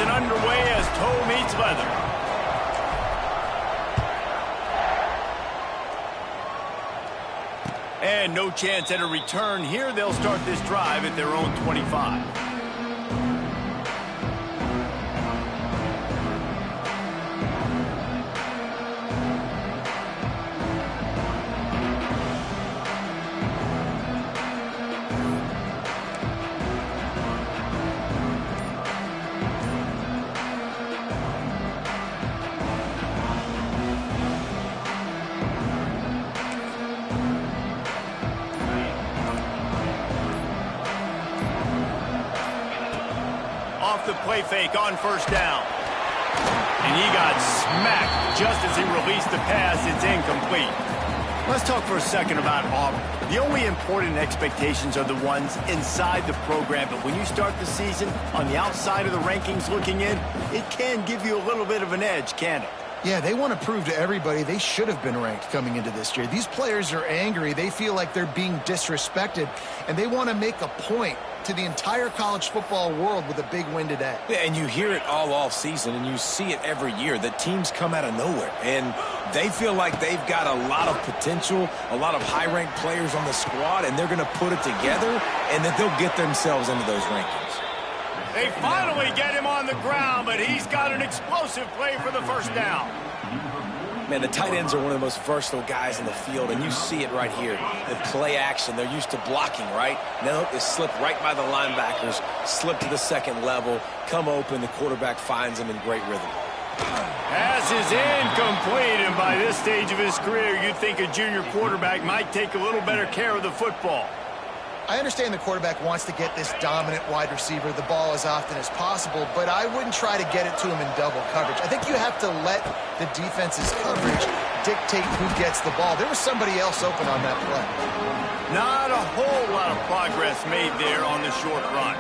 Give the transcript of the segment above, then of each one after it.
and underway as toe meets leather. And no chance at a return here. They'll start this drive at their own 25. Off the play fake on first down. And he got smacked just as he released the pass. It's incomplete. Let's talk for a second about Auburn. The only important expectations are the ones inside the program. But when you start the season on the outside of the rankings looking in, it can give you a little bit of an edge, can it? Yeah, they want to prove to everybody they should have been ranked coming into this year. These players are angry. They feel like they're being disrespected, and they want to make a point to the entire college football world with a big win today. Yeah, and you hear it all off season, and you see it every year. The teams come out of nowhere, and they feel like they've got a lot of potential, a lot of high-ranked players on the squad, and they're going to put it together, and that they'll get themselves into those rankings. They finally get him on the ground, but he's got an explosive play for the first down. Man, the tight ends are one of the most versatile guys in the field, and you see it right here. The play action, they're used to blocking, right? Now they slip right by the linebackers, slip to the second level, come open, the quarterback finds them in great rhythm. Pass is incomplete, and by this stage of his career, you'd think a junior quarterback might take a little better care of the football. I understand the quarterback wants to get this dominant wide receiver the ball as often as possible, but I wouldn't try to get it to him in double coverage. I think you have to let the defense's coverage dictate who gets the ball. There was somebody else open on that play. Not a whole lot of progress made there on the short run.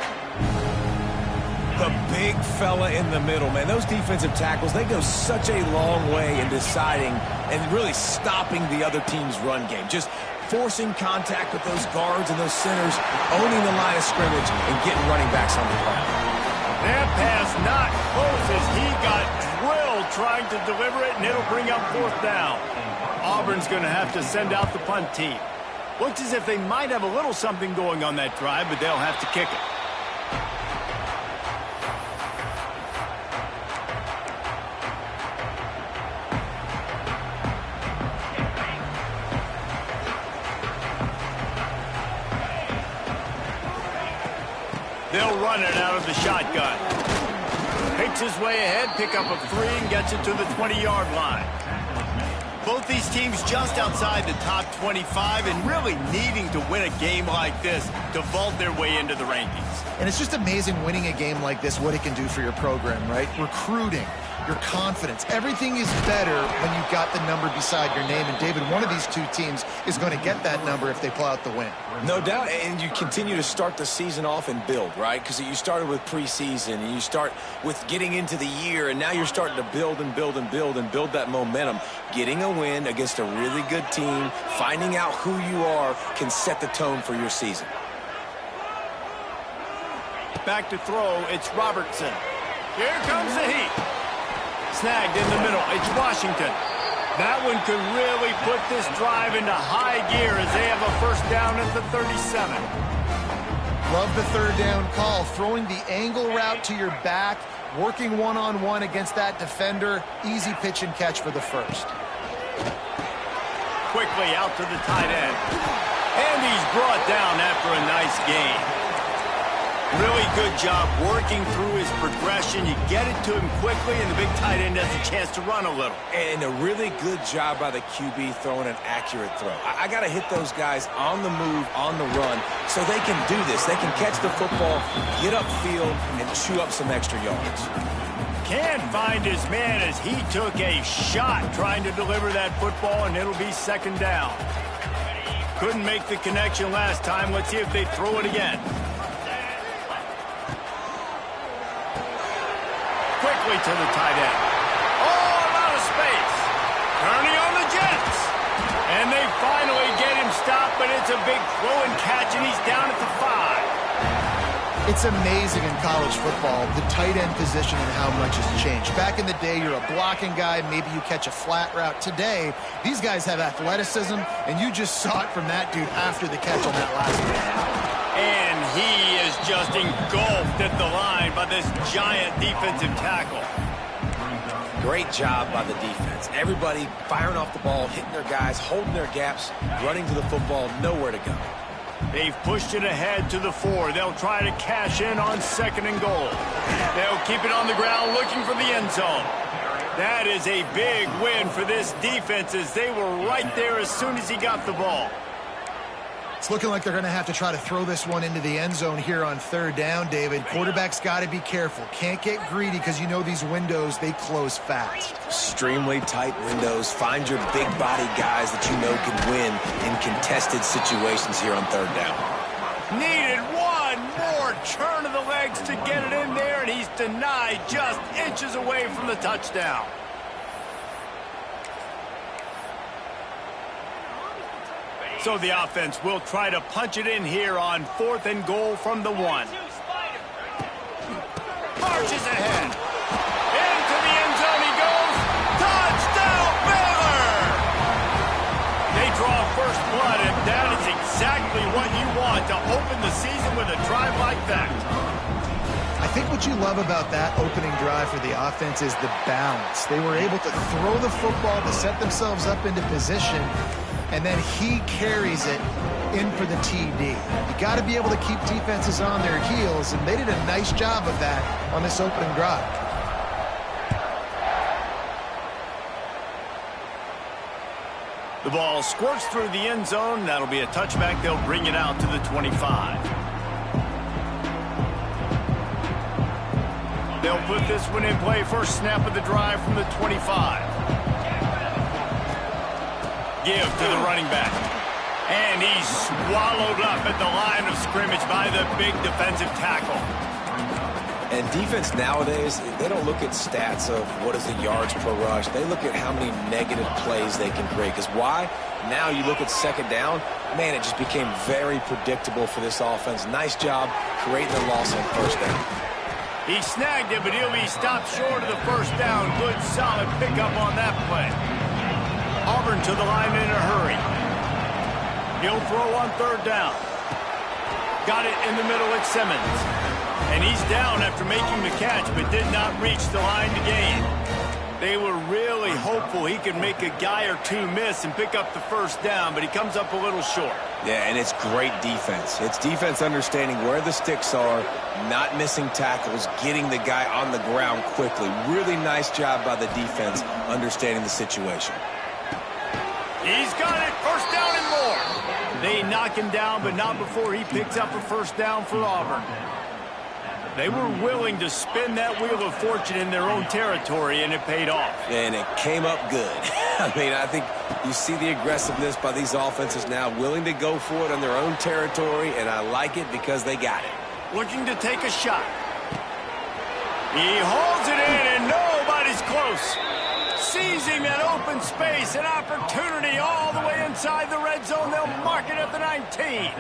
The big fella in the middle, man. Those defensive tackles, they go such a long way in deciding and really stopping the other team's run game. Just forcing contact with those guards and those centers, owning the line of scrimmage, and getting running backs on the ground. That pass not close as he got drilled trying to deliver it, and it'll bring up fourth down. Auburn's going to have to send out the punt team. Looks as if they might have a little something going on that drive, but they'll have to kick it. They'll run it out of the shotgun. Picks his way ahead, pick up a 3, and gets it to the 20-yard line. Both these teams just outside the top 25 and really needing to win a game like this to vault their way into the rankings. And it's just amazing winning a game like this, what it can do for your program, right? Recruiting, your confidence. Everything is better when you've got the number beside your name. And, David, one of these two teams is going to get that number if they pull out the win. No doubt, and you continue to start the season off and build, right? Because you started with preseason, and you start with getting into the year, and now you're starting to build and build and build and build that momentum. Getting a win against a really good team, finding out who you are, can set the tone for your season. Back to throw, it's Robertson. Here comes the heat. Snagged in the middle, it's Washington. That one could really put this drive into high gear as they have a first down at the 37. Love the third down call. Throwing the angle route to your back, working one-on-one against that defender. Easy pitch and catch for the first. Quickly out to the tight end. And he's brought down after a nice gain. Really good job working through his progression. You get it to him quickly, and the big tight end has a chance to run a little. And a really good job by the QB throwing an accurate throw. I got to hit those guys on the move, on the run, so they can do this. They can catch the football, get upfield, and chew up some extra yards. Can't find his man as he took a shot trying to deliver that football, and it'll be second down. Couldn't make the connection last time. Let's see if they throw it again. Quickly to the tight end. All out of space. Turning on the Jets. And they finally get him stopped, but it's a big throw and catch, and he's down at the 5. It's amazing in college football, the tight end position and how much has changed. Back in the day, you're a blocking guy, maybe you catch a flat route. Today, these guys have athleticism, and you just saw it from that dude after the catch on that last one. And he is just engulfed at the line by this giant defensive tackle. Great job by the defense. Everybody firing off the ball, hitting their guys, holding their gaps, running to the football, nowhere to go. They've pushed it ahead to the 4. They'll try to cash in on 2nd and goal. They'll keep it on the ground looking for the end zone. That is a big win for this defense as they were right there as soon as he got the ball. It's looking like they're going to have to try to throw this one into the end zone here on 3rd down, David. Quarterback's got to be careful. Can't get greedy because you know these windows, they close fast. Extremely tight windows. Find your big body guys that you know can win in contested situations here on 3rd down. Needed one more turn of the legs to get it in there, and he's denied just inches away from the touchdown. So the offense will try to punch it in here on 4th and goal from the 1. Marches ahead. Into the end zone he goes. Touchdown, Baylor! They draw first blood, and that is exactly what you want to open the season with a drive like that. I think what you love about that opening drive for the offense is the balance. They were able to throw the football to set themselves up into position, and then he carries it in for the TD. You got to be able to keep defenses on their heels, and they did a nice job of that on this opening drive. The ball squirts through the end zone. That'll be a touchback. They'll bring it out to the 25. They'll put this one in play. First snap of the drive from the 25. Give to the running back. And he's swallowed up at the line of scrimmage by the big defensive tackle. And defense nowadays, they don't look at stats of what is the yards per rush. They look at how many negative plays they can create. Because why? Now you look at 2nd down, man, it just became very predictable for this offense. Nice job creating the loss on 1st down. He snagged it, but he'll be stopped short of the 1st down. Good, solid pickup on that play. Auburn to the line in a hurry. He'll throw on 3rd down. Got it in the middle at Simmons. And he's down after making the catch, but did not reach the line to gain. They were really hopeful he could make a guy or two miss and pick up the 1st down, but he comes up a little short. Yeah, and it's great defense. It's defense understanding where the sticks are, not missing tackles, getting the guy on the ground quickly. Really nice job by the defense understanding the situation. He's got it. 1st down and more. They knock him down, but not before he picks up a 1st down for Auburn. They were willing to spin that wheel of fortune in their own territory, and it paid off. And it came up good. I mean, I think you see the aggressiveness by these offenses now, willing to go for it on their own territory, and I like it because they got it. Looking to take a shot. He holds it in, and nobody's close. Seizing that open space, an opportunity all the way inside the red zone. They'll mark it at the 19.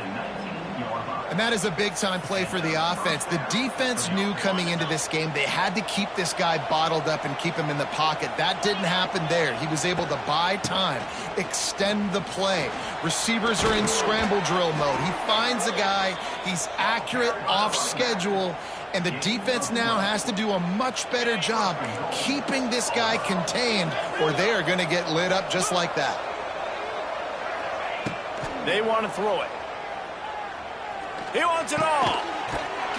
And that is a big-time play for the offense. The defense knew coming into this game they had to keep this guy bottled up and keep him in the pocket. That didn't happen there. He was able to buy time, extend the play. Receivers are in scramble drill mode. He finds a guy, he's accurate, off schedule, and the defense now has to do a much better job keeping this guy contained, or they are going to get lit up just like that. They want to throw it. He wants it all.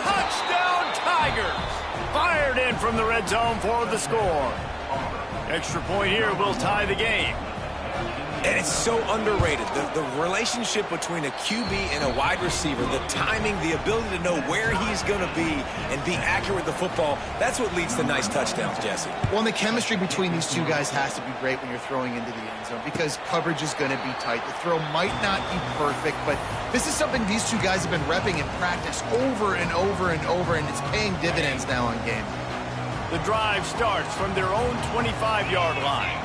Touchdown, Tigers. Fired in from the red zone for the score. Extra point here will tie the game. And it's so underrated. The relationship between a QB and a wide receiver, the timing, the ability to know where he's going to be and be accurate with the football, that's what leads to nice touchdowns, Jesse. Well, and the chemistry between these two guys has to be great when you're throwing into the end zone because coverage is going to be tight. The throw might not be perfect, but this is something these two guys have been repping in practice over and over and over, and it's paying dividends now on game. The drive starts from their own 25-yard line.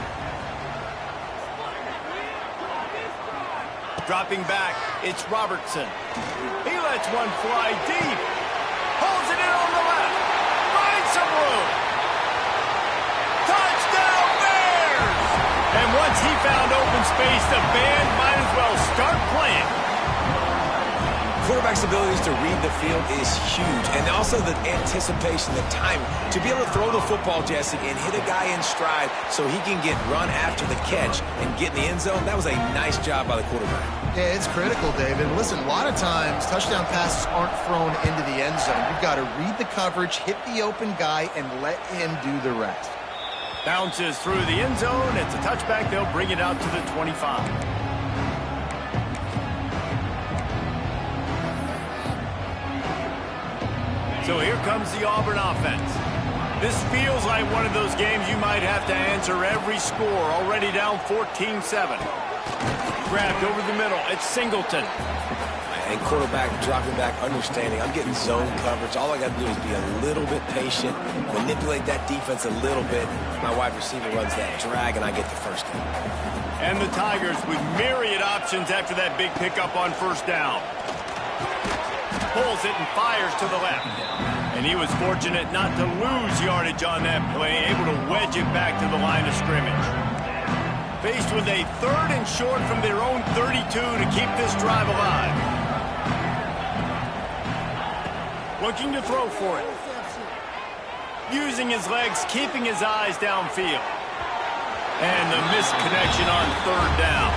Dropping back, it's Robertson. He lets one fly deep. Once he found open space, the band might as well start playing. Quarterback's abilities to read the field is huge, and also the anticipation, the time to be able to throw the football, Jesse, and hit a guy in stride so he can get run after the catch and get in the end zone. That was a nice job by the quarterback. Yeah, it's critical, David. Listen, a lot of times touchdown passes aren't thrown into the end zone. You've got to read the coverage, hit the open guy, and let him do the rest. Bounces through the end zone. It's a touchback. They'll bring it out to the 25. So here comes the Auburn offense. This feels like one of those games you might have to answer every score. Already down 14-7. Grabbed over the middle. It's Singleton. And quarterback dropping back, understanding. I'm getting zone coverage. All I got to do is be a little bit patient, manipulate that defense a little bit. My wide receiver runs that drag, and I get the first down. And the Tigers with myriad options after that big pickup on first down. Pulls it and fires to the left. And he was fortunate not to lose yardage on that play, able to wedge it back to the line of scrimmage. Faced with a 3rd and short from their own 32 to keep this drive alive. Looking to throw for it. Using his legs, keeping his eyes downfield. And the missed connection on 3rd down.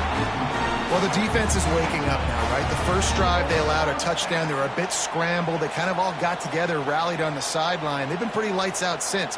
Well, the defense is waking up now, right? The first drive, they allowed a touchdown. They were a bit scrambled. They kind of all got together, rallied on the sideline. They've been pretty lights out since.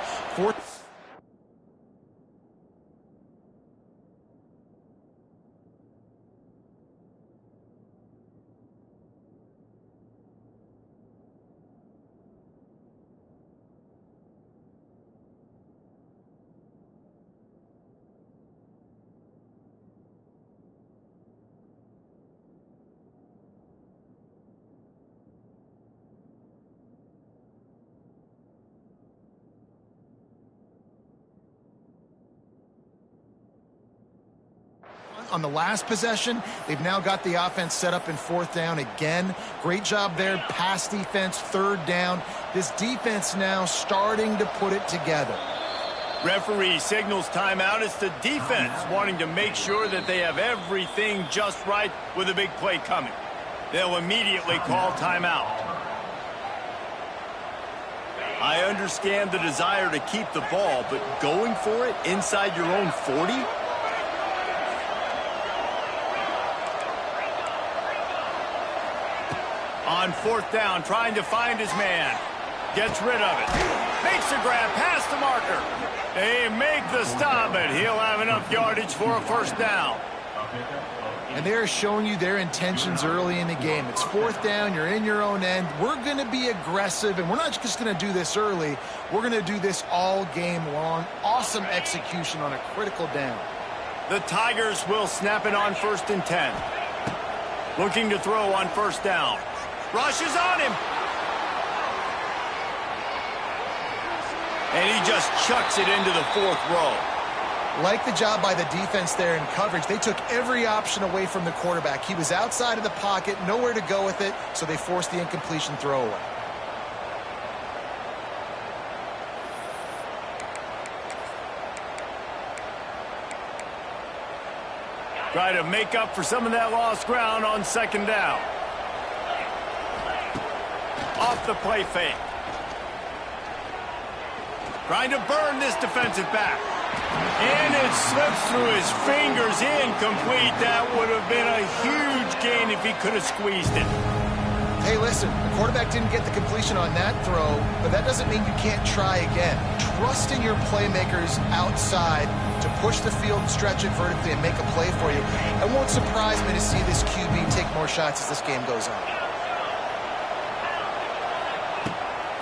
On the last possession, they've now got the offense set up in 4th down again. Great job there. Pass defense, 3rd down. This defense now starting to put it together. Referee signals timeout. It's the defense wanting to make sure that they have everything just right with a big play coming. They'll immediately call timeout. I understand the desire to keep the ball, but going for it inside your own 40? On 4th down, trying to find his man. Gets rid of it. Makes a grab past the marker. They make the stop, but he'll have enough yardage for a first down. And they're showing you their intentions early in the game. It's 4th down. You're in your own end. We're going to be aggressive, and we're not just going to do this early. We're going to do this all game long. Awesome execution on a critical down. The Tigers will snap it on 1st and 10. Looking to throw on 1st down. Rushes on him. And he just chucks it into the 4th row. Like the job by the defense there in coverage. They took every option away from the quarterback. He was outside of the pocket, nowhere to go with it, so they forced the incompletion throwaway. Try to make up for some of that lost ground on 2nd down. Off the play fake. Trying to burn this defensive back. And it slips through his fingers, incomplete. That would have been a huge gain if he could have squeezed it. Hey, listen, the quarterback didn't get the completion on that throw, but that doesn't mean you can't try again. Trust in your playmakers outside to push the field, stretch it vertically, and make a play for you. It won't surprise me to see this QB take more shots as this game goes on.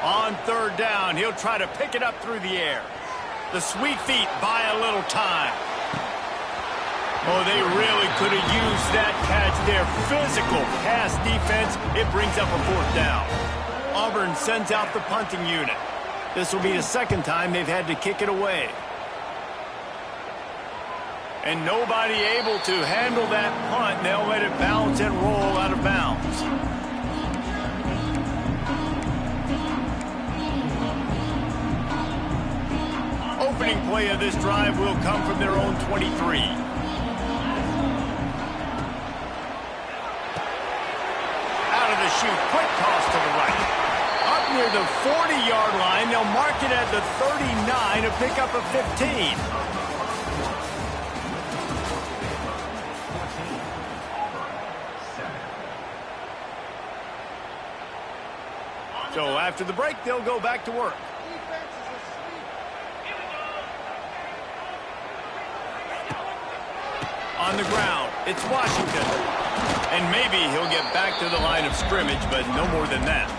On 3rd down, he'll try to pick it up through the air. The sweet feet buy a little time. Oh, they really could have used that catch there. Physical pass defense. It brings up a 4th down. Auburn sends out the punting unit. This will be the 2nd time they've had to kick it away. And nobody able to handle that punt. They'll let it bounce and roll out of bounds. Opening play of this drive will come from their own 23. shoot. Quick toss to the right. Up near the 40-yard line. They'll mark it at the 39 to pick up a 15. So after the break, they'll go back to work. On the ground, it's Washington. And maybe he'll get back to the line of scrimmage, but no more than that.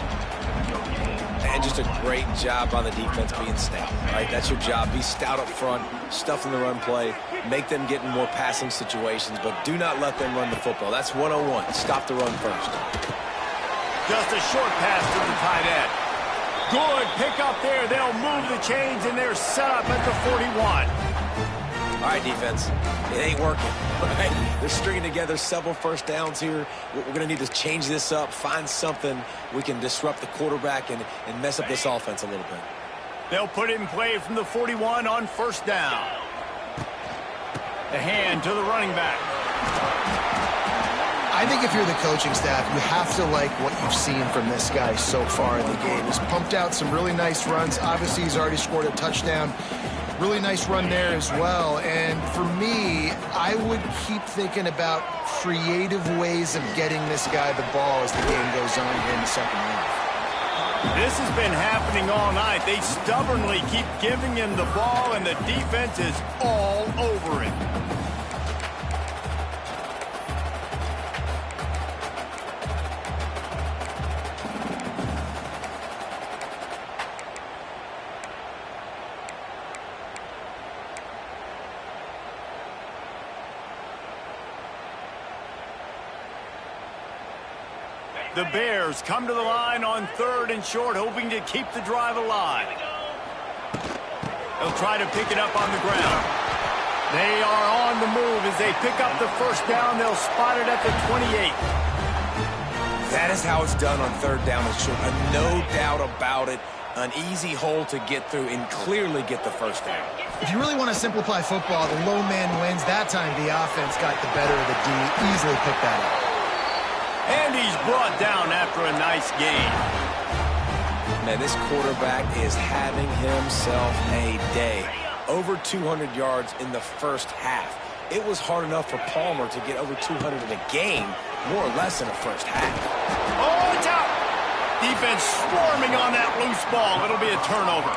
And just a great job by the defense being stout. Right? That's your job. Be stout up front, stuff in the run play, make them get in more passing situations, but do not let them run the football. That's 101. Stop the run first. Just a short pass to the tight end. Good pick up there. They'll move the chains, and they're set up at the 41. All right, defense. It ain't working. Right? They're stringing together several first downs here. We're going to need to change this up, find something we can disrupt the quarterback and mess up this offense a little bit. They'll put it in play from the 41 on first down. The hand to the running back. I think if you're the coaching staff, you have to like what you've seen from this guy so far in the game. He's pumped out some really nice runs. Obviously, he's already scored a touchdown. Really nice run there as well. And for me, I would keep thinking about creative ways of getting this guy the ball as the game goes on here in the second half. This has been happening all night. They stubbornly keep giving him the ball, and the defense is all over it. The Bears come to the line on 3rd and short, hoping to keep the drive alive. They'll try to pick it up on the ground. They are on the move as they pick up the first down. They'll spot it at the 28. That is how it's done on 3rd down and short. No doubt about it. An easy hole to get through and clearly get the first down. If you really want to simplify football, the low man wins. That time the offense got the better of the D. Easily picked that up. And he's brought down after a nice gain. Man, this quarterback is having himself a day. Over 200 yards in the first half. It was hard enough for Palmer to get over 200 in a game, more or less in the first half. Oh, it's out! Defense swarming on that loose ball. It'll be a turnover.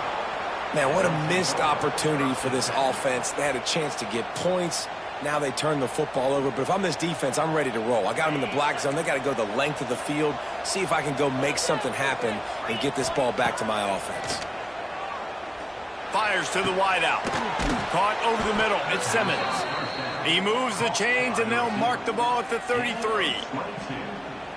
Man, what a missed opportunity for this offense. They had a chance to get points. Now they turn the football over. But if I'm this defense, I'm ready to roll. I got them in the black zone. They got to go the length of the field, see if I can go make something happen and get this ball back to my offense. Fires to the wideout. Caught over the middle. It's Simmons. He moves the chains, and they'll mark the ball at the 33.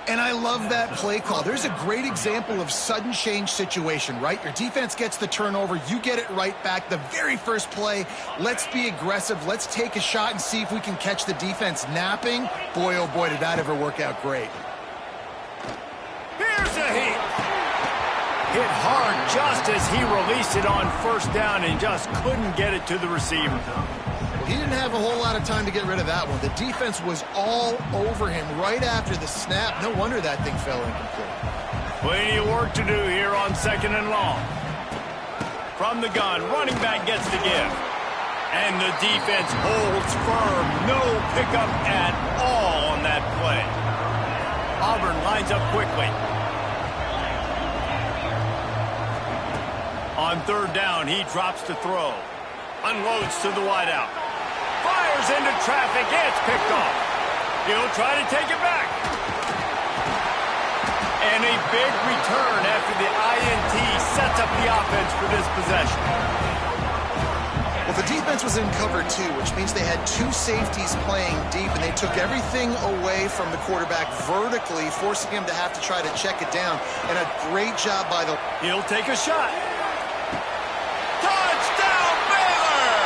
And I love that play call. There's a great example of sudden change situation, right? Your defense gets the turnover. You get it right back. The very first play, let's be aggressive. Let's take a shot and see if we can catch the defense napping. Boy, oh boy, did that ever work out great. Here's a hit. Hit hard just as he released it on first down and just couldn't get it to the receiver. He didn't have a whole lot of time to get rid of that one. The defense was all over him right after the snap. No wonder that thing fell incomplete. Plenty of work to do here on 2nd and long. From the gun, running back gets the give. And the defense holds firm. No pickup at all on that play. Auburn lines up quickly. On 3rd down, he drops to throw. Unloads to the wideout. Fires into traffic. It's picked off. He'll try to take it back. And a big return after the INT sets up the offense for this possession. Well, the defense was in cover 2, which means they had 2 safeties playing deep, and they took everything away from the quarterback vertically, forcing him to have to try to check it down. And a great job by the... He'll take a shot. Touchdown, Baylor!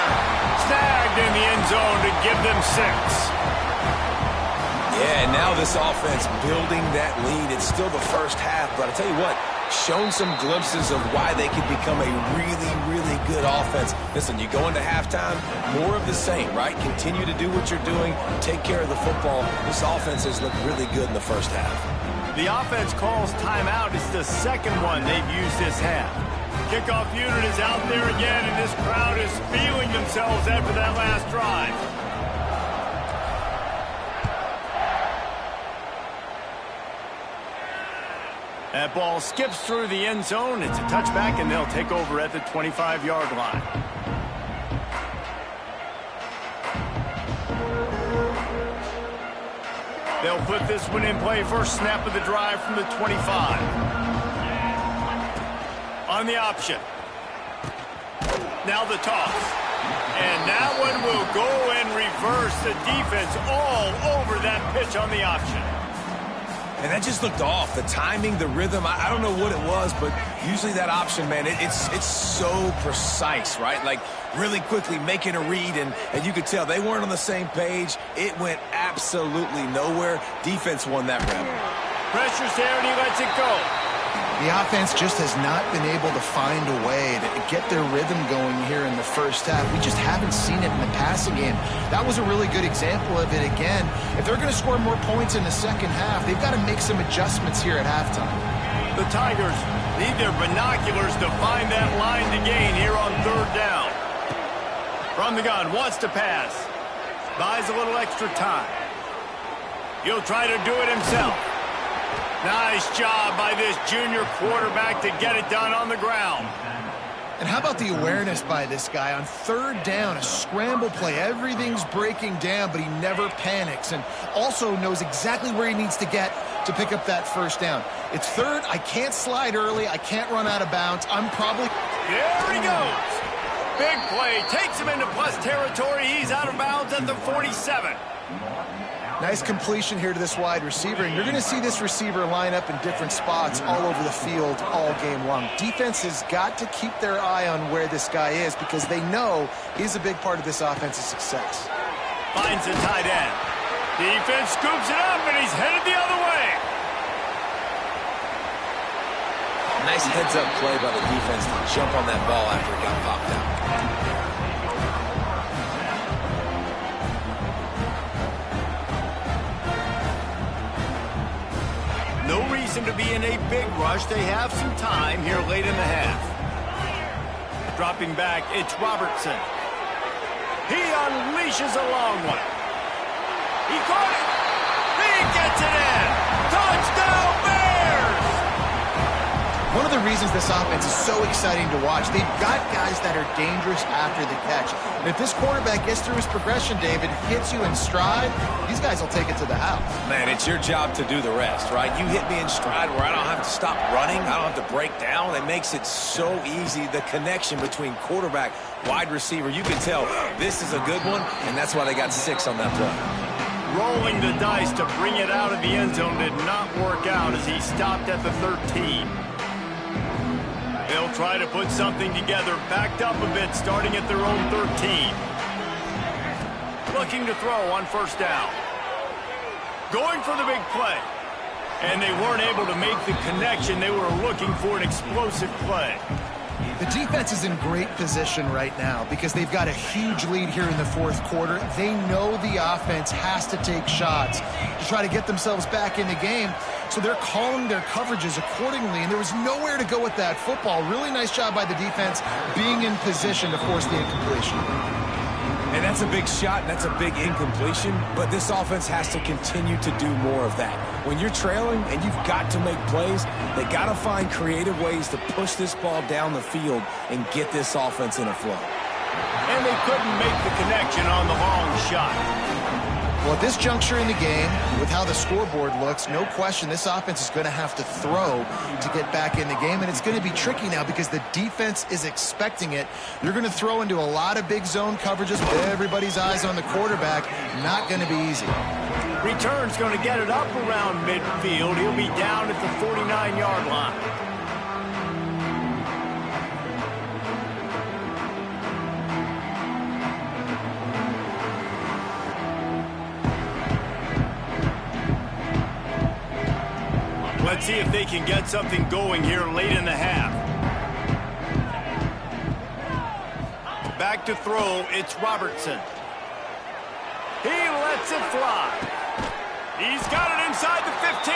Snagged in the end zone to give them 6. Yeah, and now this offense building that lead. It's still the first half, but I'll tell you what, shown some glimpses of why they could become a really, really good offense. Listen, you go into halftime, more of the same, right? Continue to do what you're doing, take care of the football. This offense has looked really good in the first half. The offense calls timeout. It's the second one they've used this half. Kickoff unit is out there again, and this crowd is feeling themselves after that last drive. That ball skips through the end zone. It's a touchback, and they'll take over at the 25-yard line. They'll put this one in play. First snap of the drive from the 25. On the option. Now the toss. And that one will go and reverse the defense all over that pitch on the option. And that just looked off. The timing, the rhythm, I don't know what it was, but usually that option, man, it's so precise, right? Like really quickly making a read, and you could tell they weren't on the same page. It went absolutely nowhere. Defense won that round. Pressure's there, and he lets it go. The offense just has not been able to find a way to get their rhythm going here in the first half. We just haven't seen it in the passing game. That was a really good example of it again. If they're going to score more points in the second half, they've got to make some adjustments here at halftime. The Tigers need their binoculars to find that line to gain here on third down. From the gun, wants to pass. Buys a little extra time. He'll try to do it himself. Nice job by this junior quarterback to get it done on the ground. And how about the awareness by this guy on third down, a scramble play. Everything's breaking down, but he never panics and also knows exactly where he needs to get to pick up that first down. It's third. I can't slide early. I can't run out of bounds. I'm probably... There he goes. Big play. Takes him into plus territory. He's out of bounds at the 47. Nice completion here to this wide receiver, and you're going to see this receiver line up in different spots all over the field all game long. Defense has got to keep their eye on where this guy is because they know he's a big part of this offense's success. Finds the tight end. Defense scoops it up, and he's headed the other way. Nice heads-up play by the defense to jump on that ball after it got popped out. No reason to be in a big rush. They have some time here late in the half. Dropping back, it's Robertson. He unleashes a long one. He caught it. He gets it in. Touchdown, Bears! One of the reasons this offense is so exciting to watch, they've got guys that are dangerous after the catch. And if this quarterback gets through his progression, David, hits you in stride, these guys will take it to the house. Man, it's your job to do the rest, right? You hit me in stride where I don't have to stop running. I don't have to break down. It makes it so easy, the connection between quarterback, wide receiver. You can tell this is a good one, and that's why they got 6 on that play. Rolling the dice to bring it out of the end zone did not work out as he stopped at the 13. They'll try to put something together, backed up a bit, starting at their own 13. Looking to throw on first down. Going for the big play. And they weren't able to make the connection. They were looking for an explosive play. The defense is in great position right now because they've got a huge lead here in the fourth quarter. They know the offense has to take shots to try to get themselves back in the game. So they're calling their coverages accordingly, and there was nowhere to go with that football. Really nice job by the defense being in position to force the incompletion. And that's a big shot, and that's a big incompletion, but this offense has to continue to do more of that. When you're trailing and you've got to make plays, they got to find creative ways to push this ball down the field and get this offense in a flow. And they couldn't make the connection on the long shot. Well, at this juncture in the game, with how the scoreboard looks, no question this offense is going to have to throw to get back in the game, and it's going to be tricky now because the defense is expecting it. You're going to throw into a lot of big zone coverages with everybody's eyes on the quarterback. Not going to be easy. Return's going to get it up around midfield. He'll be down at the 49-yard line. Let's see if they can get something going here late in the half. Back to throw, it's Robertson. He lets it fly. He's got it inside the 15.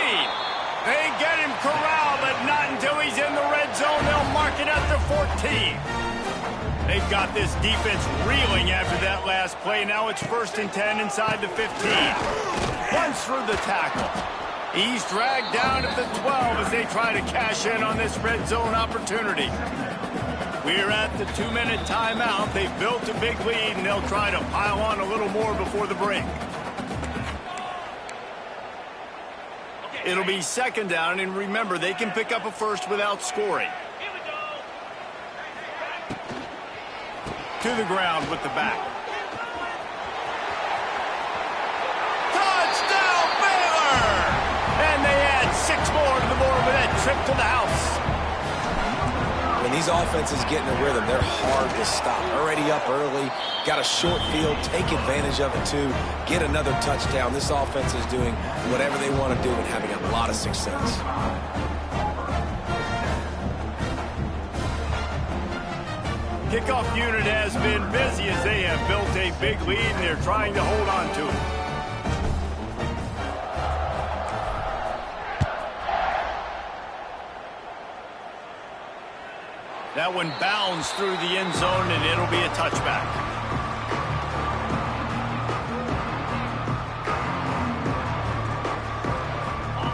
They get him corralled, but not until he's in the red zone. They'll mark it at the 14. They've got this defense reeling after that last play. Now it's 1st and 10 inside the 15. Runs through the tackle. He's dragged down at the 12 as they try to cash in on this red zone opportunity. We're at the 2-minute timeout. They've built a big lead, and they'll try to pile on a little more before the break. It'll be 2nd down, and remember, they can pick up a first without scoring. To the ground with the back. Touchdown, Baylor! And they add 6 more to the board with that trip to the house. When these offenses get in a rhythm, they're hard to stop. Already up early, got a short field, take advantage of it too, get another touchdown. This offense is doing whatever they want to do and having a lot of success. Kickoff unit has been busy as they have built a big lead and they're trying to hold on to it. That one bounds through the end zone and it'll be a touchback.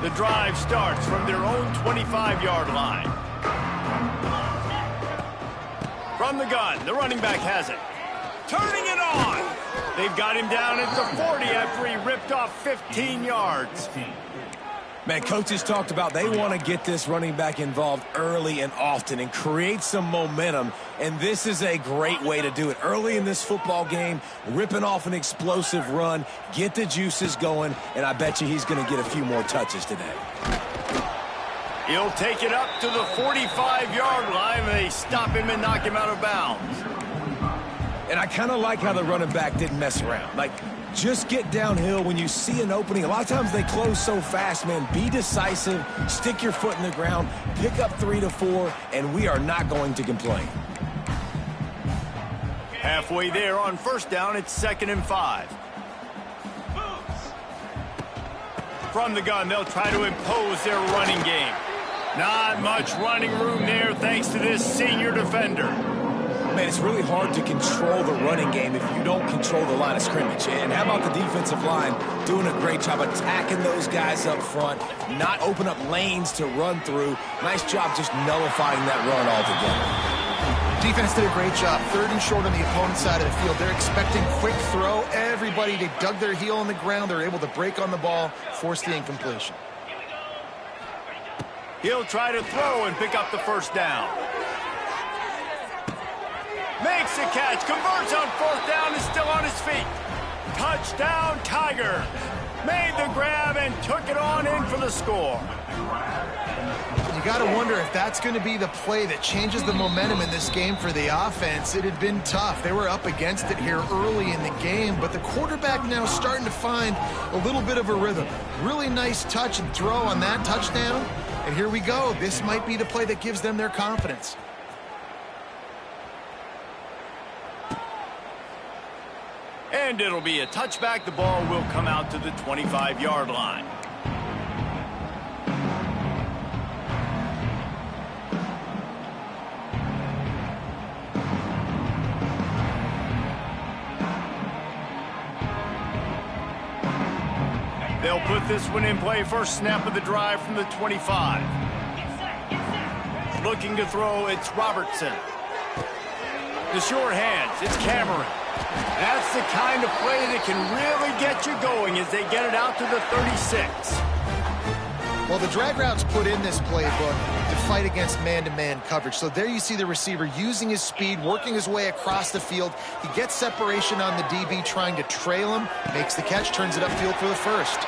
The drive starts from their own 25-yard line. From the gun, the running back has it. Turning it on. They've got him down at the 40 after he ripped off 15 yards. Man, coaches talked about they want to get this running back involved early and often and create some momentum, and this is a great way to do it. Early in this football game, ripping off an explosive run, get the juices going, and I bet you he's going to get a few more touches today. He'll take it up to the 45-yard line, and they stop him and knock him out of bounds. And I kind of like how the running back didn't mess around. Like, just get downhill when you see an opening. A lot of times they close so fast, man. Be decisive, stick your foot in the ground, pick up 3 to 4, and we are not going to complain. Halfway there on first down, it's 2nd and 5. From the gun, they'll try to impose their running game. Not much running room there thanks to this senior defender. Man, it's really hard to control the running game if you don't control the line of scrimmage. And how about the defensive line doing a great job attacking those guys up front, not open up lanes to run through. Nice job just nullifying that run altogether. Defense did a great job. 3rd and short on the opponent's side of the field. They're expecting quick throw. Everybody, they dug their heel on the ground. They're able to break on the ball, force the incompletion. He'll try to throw and pick up the first down. Makes the catch, converts on 4th down, is still on his feet. Touchdown, Tiger. Made the grab and took it on in for the score. You got to wonder if that's going to be the play that changes the momentum in this game for the offense. It had been tough. They were up against it here early in the game, but the quarterback now starting to find a little bit of a rhythm. Really nice touch and throw on that touchdown. And here we go. This might be the play that gives them their confidence. And it'll be a touchback. The ball will come out to the 25-yard line. They'll put this one in play. First snap of the drive from the 25. Looking to throw, it's Robertson. The short hands, it's Cameron. That's the kind of play that can really get you going as they get it out to the 36. Well, the drag routes put in this playbook to fight against man-to-man coverage. So there you see the receiver using his speed, working his way across the field. He gets separation on the DB, trying to trail him, makes the catch, turns it upfield for the first.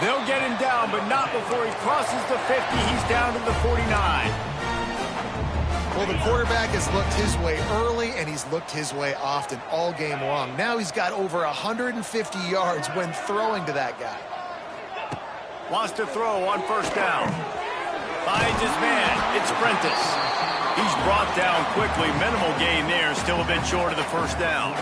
They'll get him down, but not before he crosses the 50. He's down to the 49. Well, the quarterback has looked his way early, and he's looked his way often all game long. Now he's got over 150 yards when throwing to that guy. Wants to throw on first down. Finds his man. It's Prentice. He's brought down quickly. Minimal gain there. Still a bit short of the first down.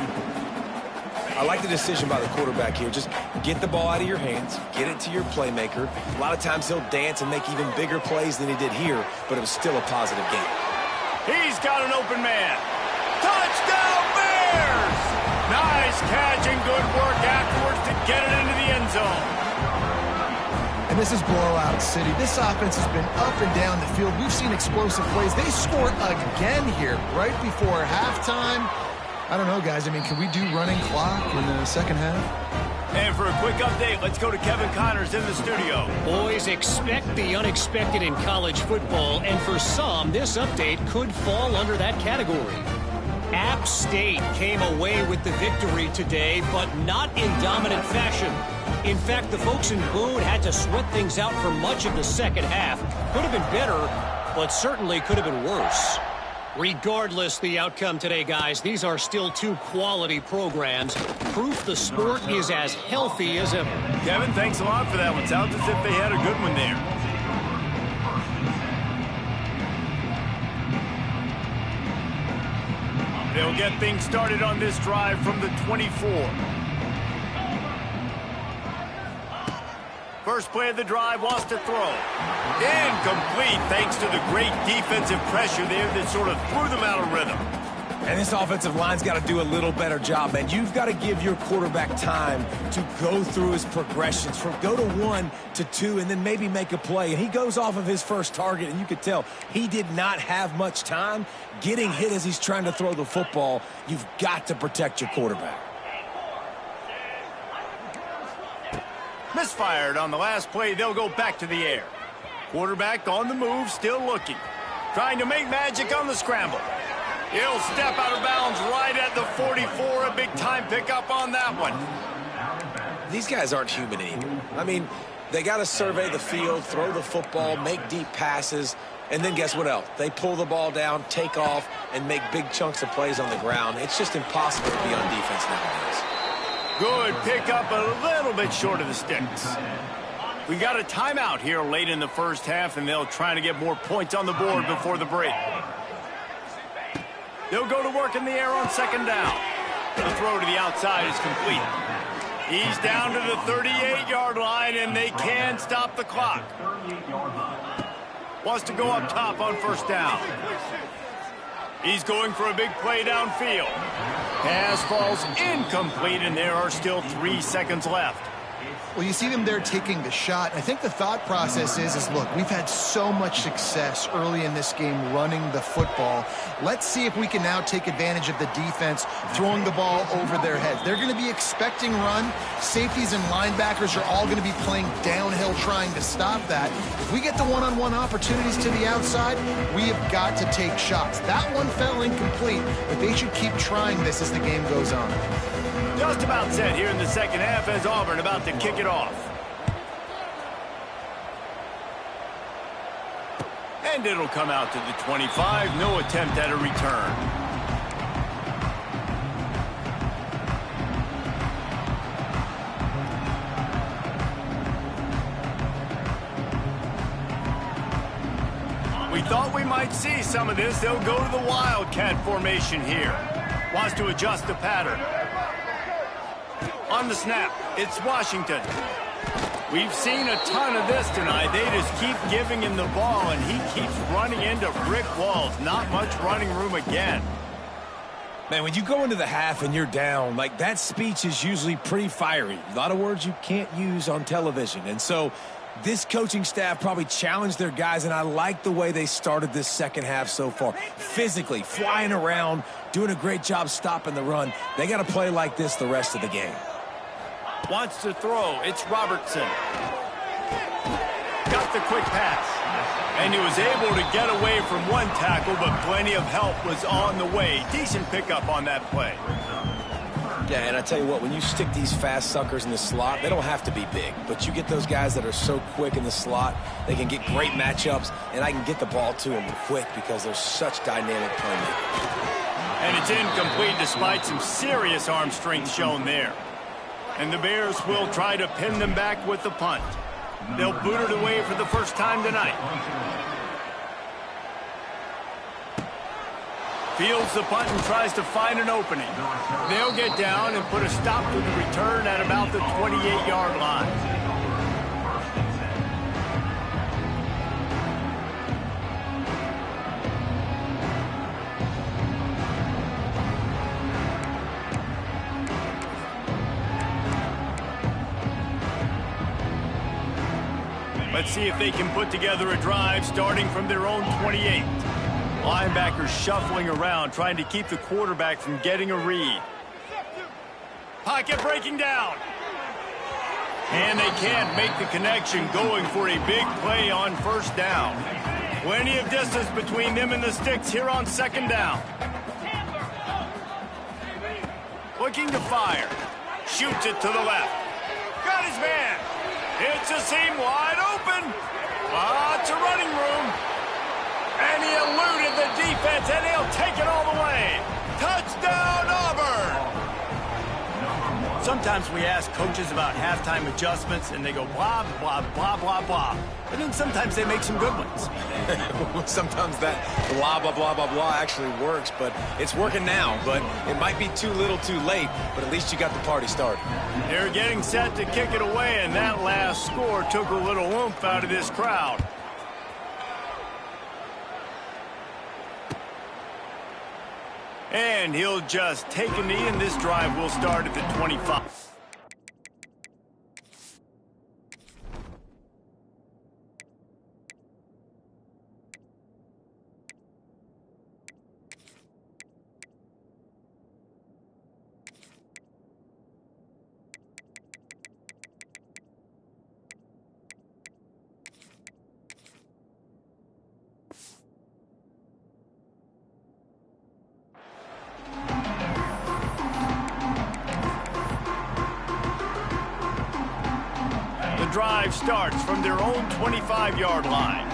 I like the decision by the quarterback here. Just get the ball out of your hands, get it to your playmaker. A lot of times he'll dance and make even bigger plays than he did here, but it was still a positive game. He's got an open man. Touchdown, Bears! Nice catch and good work afterwards to get it into the end zone. And this is blowout city. This offense has been up and down the field. We've seen explosive plays. They scored again here right before halftime. I don't know, guys. I mean, can we do running clock in the second half? And for a quick update, let's go to Kevin Connors in the studio. Boys, expect the unexpected in college football, and for some, this update could fall under that category. App State came away with the victory today, but not in dominant fashion. In fact, the folks in Boone had to sweat things out for much of the second half. Could have been better, but certainly could have been worse. Regardless the outcome today, guys, these are still two quality programs. Proof the sport is as healthy as ever. Kevin, thanks a lot for that one. Sounds as if they had a good one there. They'll get things started on this drive from the 24. First play of the drive, wants to throw. Incomplete thanks to the great defensive pressure there that sort of threw them out of rhythm. And this offensive line's got to do a little better job, man. You've got to give your quarterback time to go through his progressions, from go to 1 to 2, and then maybe make a play. And he goes off of his first target, and you could tell he did not have much time getting hit as he's trying to throw the football. You've got to protect your quarterback. Misfired on the last play. They'll go back to the air. Quarterback on the move, still looking. Trying to make magic on the scramble. He'll step out of bounds right at the 44. A big-time pickup on that one. These guys aren't human anymore. I mean, they got to survey the field, throw the football, make deep passes, and then guess what else? They pull the ball down, take off, and make big chunks of plays on the ground. It's just impossible to be on defense nowadays. Good pickup, a little bit short of the sticks. We got a timeout here late in the first half, and they'll try to get more points on the board before the break. They'll go to work in the air on second down. The throw to the outside is complete. He's down to the 38-yard line, and they can stop the clock. Wants to go up top on first down. He's going for a big play downfield. Pass falls incomplete, and there are still 3 seconds left. Well, you see them there taking the shot. I think the thought process is look, we've had so much success early in this game running the football. Let's see if we can now take advantage of the defense throwing the ball over their heads. They're going to be expecting run. Safeties and linebackers are all going to be playing downhill trying to stop that. If we get the one-on-one opportunities to the outside, we have got to take shots. That one fell incomplete, but they should keep trying this as the game goes on. Just about set here in the second half as Auburn about to kick it off. And it'll come out to the 25. No attempt at a return. We thought we might see some of this. They'll go to the Wildcat formation here. Wants to adjust the pattern. On the snap, it's Washington. We've seen a ton of this tonight. They just keep giving him the ball, and he keeps running into brick walls. Not much running room again. Man, when you go into the half and you're down, like that speech is usually pretty fiery. A lot of words you can't use on television. And so this coaching staff probably challenged their guys, and I like the way they started this second half so far. Physically, flying around, doing a great job stopping the run. They got to play like this the rest of the game. Wants to throw. It's Robertson. Got the quick pass. And he was able to get away from one tackle, but plenty of help was on the way. Decent pickup on that play. Yeah, and I tell you what, when you stick these fast suckers in the slot, they don't have to be big. But you get those guys that are so quick in the slot, they can get great matchups, and I can get the ball to them quick because they're such dynamic playmakers. And it's incomplete despite some serious arm strength shown there. And the Bears will try to pin them back with the punt. They'll boot it away for the first time tonight. Fields the punt and tries to find an opening. They'll get down and put a stop to the return at about the 28-yard line. Let's see if they can put together a drive starting from their own 28. Linebackers shuffling around, trying to keep the quarterback from getting a read. Pocket breaking down. And they can't make the connection, going for a big play on first down. Plenty of distance between them and the sticks here on second down. Looking to fire. Shoots it to the left. Got his man. It's a seam wide open. Lots of running room. And he eluded the defense, and he'll take it all the way. Touchdown, Auburn! Sometimes we ask coaches about halftime adjustments, and they go blah, blah, blah, blah, blah. And then sometimes they make some good ones. Sometimes that blah, blah, blah, blah, blah actually works, but it's working now. But it might be too little too late, but at least you got the party started. They're getting set to kick it away, and that last score took a little oomph out of this crowd. And he'll just take a knee, and this drive will start at the 25. Drive starts from their own 25-yard line.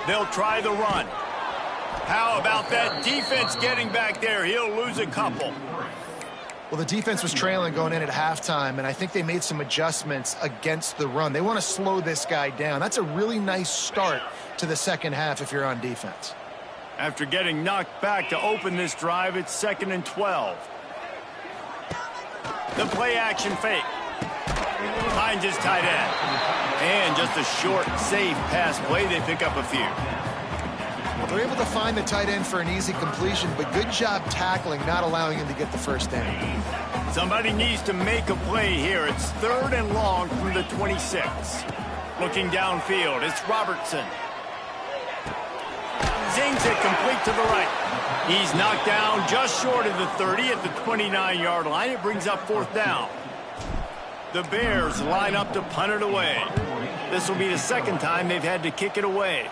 They'll try the run. How about that defense getting back there? He'll lose a couple. Well, the defense was trailing going in at halftime, and I think they made some adjustments against the run. They want to slow this guy down. That's a really nice start to the second half if you're on defense. After getting knocked back to open this drive, it's 2nd and 12. The play-action fake. Finds his tight end. And just a short, safe pass play. They pick up a few. Well, they're able to find the tight end for an easy completion, but good job tackling, not allowing him to get the first down. Somebody needs to make a play here. It's 3rd and long from the 26. Looking downfield, it's Robertson. Zings it complete to the right. He's knocked down just short of the 30 at the 29-yard line. It brings up 4th down. The Bears line up to punt it away. This will be the second time they've had to kick it away.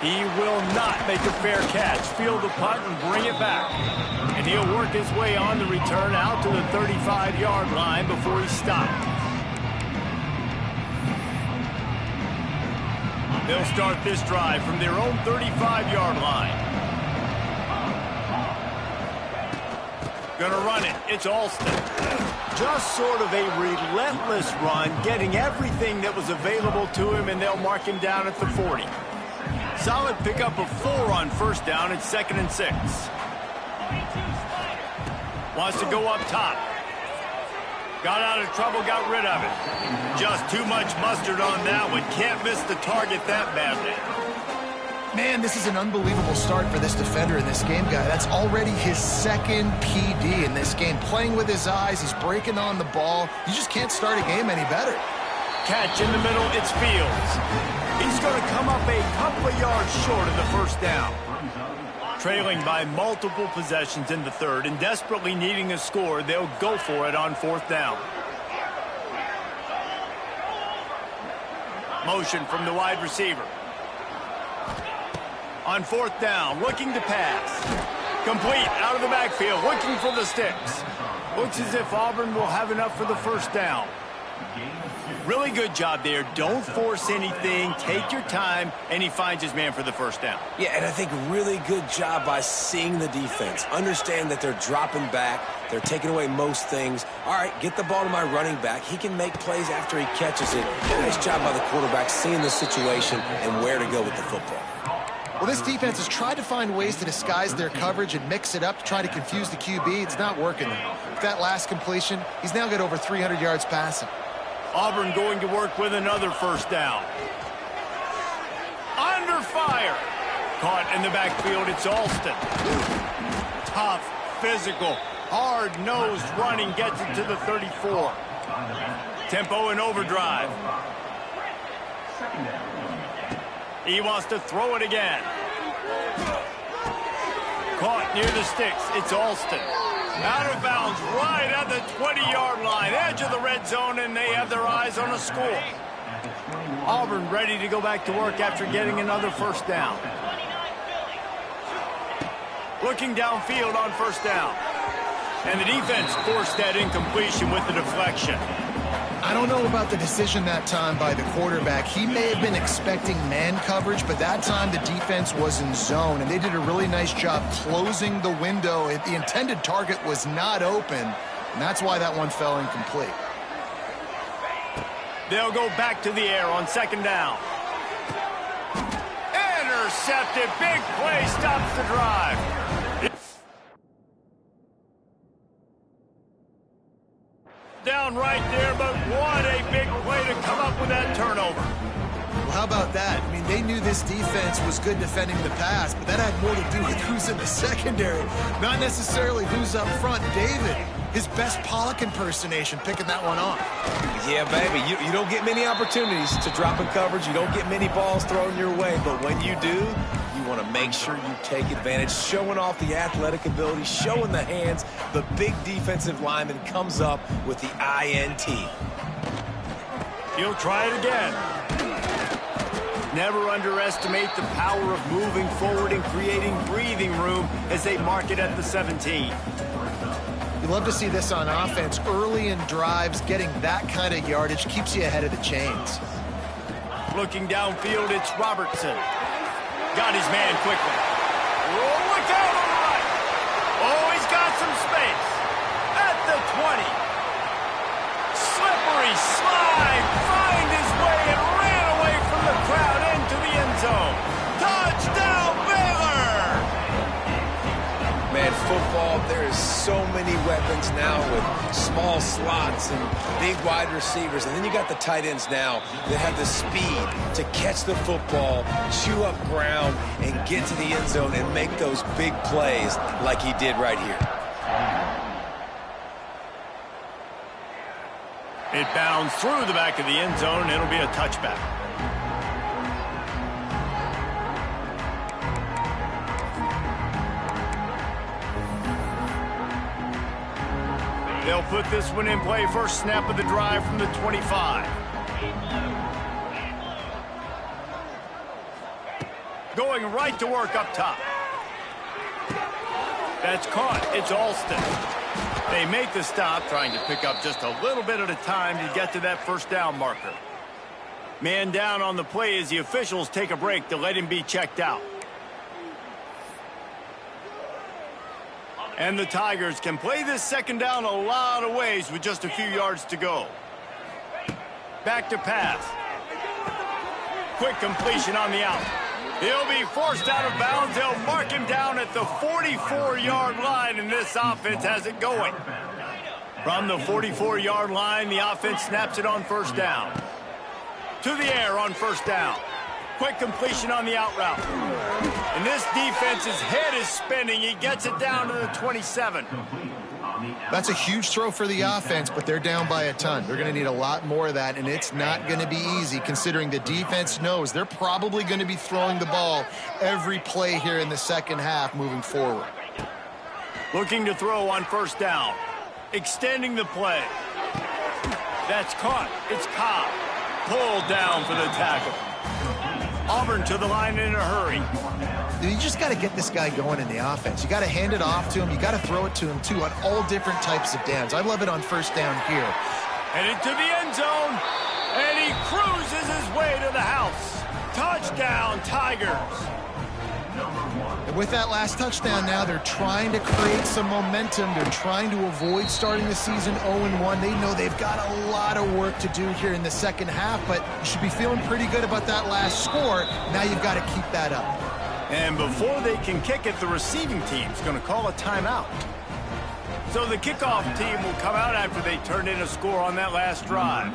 He will not make a fair catch. Field the punt and bring it back. And he'll work his way on the return out to the 35-yard line before he's stopped. They'll start this drive from their own 35-yard line. Gonna run it. It's Alston. Just sort of a relentless run, getting everything that was available to him, and they'll mark him down at the 40. Solid pickup of 4 on first down. It's 2nd and 6. Wants to go up top. Got out of trouble, got rid of it. Just too much mustard on that one. Can't miss the target that badly. Man, this is an unbelievable start for this defender in this game, guy. That's already his 2nd PD in this game. Playing with his eyes, he's breaking on the ball. You just can't start a game any better. Catch in the middle, it's Fields. He's going to come up a couple of yards short of the first down. Trailing by multiple possessions in the 3rd and desperately needing a score, they'll go for it on 4th down. Motion from the wide receiver. On 4th down, looking to pass. Complete, out of the backfield, looking for the sticks. Looks as if Auburn will have enough for the first down. Really good job there. Don't force anything. Take your time, and he finds his man for the first down. Yeah, and I think really good job by seeing the defense. Understand that they're dropping back. They're taking away most things. All right, get the ball to my running back. He can make plays after he catches it. Nice job by the quarterback seeing the situation and where to go with the football. Well, this defense has tried to find ways to disguise their coverage and mix it up to try to confuse the QB. It's not working. With that last completion, he's now got over 300 yards passing. Auburn going to work with another first down. Under fire. Caught in the backfield, it's Alston. Tough, physical, hard-nosed running gets it to the 34. Tempo and overdrive. He wants to throw it again. Caught near the sticks, it's Alston. Out of bounds, right at the 20-yard line, edge of the red zone, and they have their eyes on a score. Auburn ready to go back to work after getting another first down. Looking downfield on first down. And the defense forced that incompletion with the deflection. I don't know about the decision that time by the quarterback. He may have been expecting man coverage, but that time the defense was in zone, and they did a really nice job closing the window. The intended target was not open, and that's why that one fell incomplete. They'll go back to the air on second down. Intercepted. Big play stops the drive. Down right there, but what a big play to come up with that turnover. Well, how about that? I mean, they knew this defense was good defending the pass, but that had more to do with who's in the secondary, not necessarily who's up front. David, his best Pollock impersonation, picking that one off. Yeah, baby, you don't get many opportunities to drop in coverage. You don't get many balls thrown your way, but when you do, you want to make sure you take advantage, showing off the athletic ability, showing the hands. The big defensive lineman comes up with the INT. He'll try it again. Never underestimate the power of moving forward and creating breathing room as they mark it at the 17. You love to see this on offense. Early in drives, getting that kind of yardage keeps you ahead of the chains. Looking downfield, it's Robertson. Got his man quickly. Oh, look out on the right. Oh, he's got some space. At the 20. Slippery slide. Find his way and ran away from the crowd into the end zone. Touchdown, Baylor! Man, football, there is so many weapons now with small slots and big wide receivers. And then you got the tight ends now that have the speed to catch the football, chew up ground, and get to the end zone and make those big plays like he did right here. It bounds through the back of the end zone, and it'll be a touchback. They'll put this one in play. First snap of the drive from the 25. Going right to work up top. That's caught. It's Alston. They make the stop, trying to pick up just a little bit at a time to get to that first down marker. Man down on the play as the officials take a break to let him be checked out. And the Tigers can play this second down a lot of ways with just a few yards to go. Back to pass. Quick completion on the out. He'll be forced out of bounds. They'll mark him down at the 44-yard line, and this offense has it going. From the 44-yard line, the offense snaps it on first down. To the air on first down. Quick completion on the out route. And this defense's head is spinning. He gets it down to the 27. That's a huge throw for the offense, but they're down by a ton. They're going to need a lot more of that, and it's not going to be easy considering the defense knows they're probably going to be throwing the ball every play here in the second half moving forward. Looking to throw on first down. Extending the play. That's caught. It's Cobb. Pulled down for the tackle. Auburn to the line in a hurry. You just got to get this guy going in the offense. You got to hand it off to him. You got to throw it to him, too, on all different types of downs. I love it on first down here. Headed to the end end zone, and he cruises his way to the house. Touchdown, Tigers. And with that last touchdown now, they're trying to create some momentum. They're trying to avoid starting the season 0-1. They know they've got a lot of work to do here in the second half, but you should be feeling pretty good about that last score. Now you've got to keep that up. And before they can kick it, the receiving team's going to call a timeout. So the kickoff team will come out after they turned in a score on that last drive.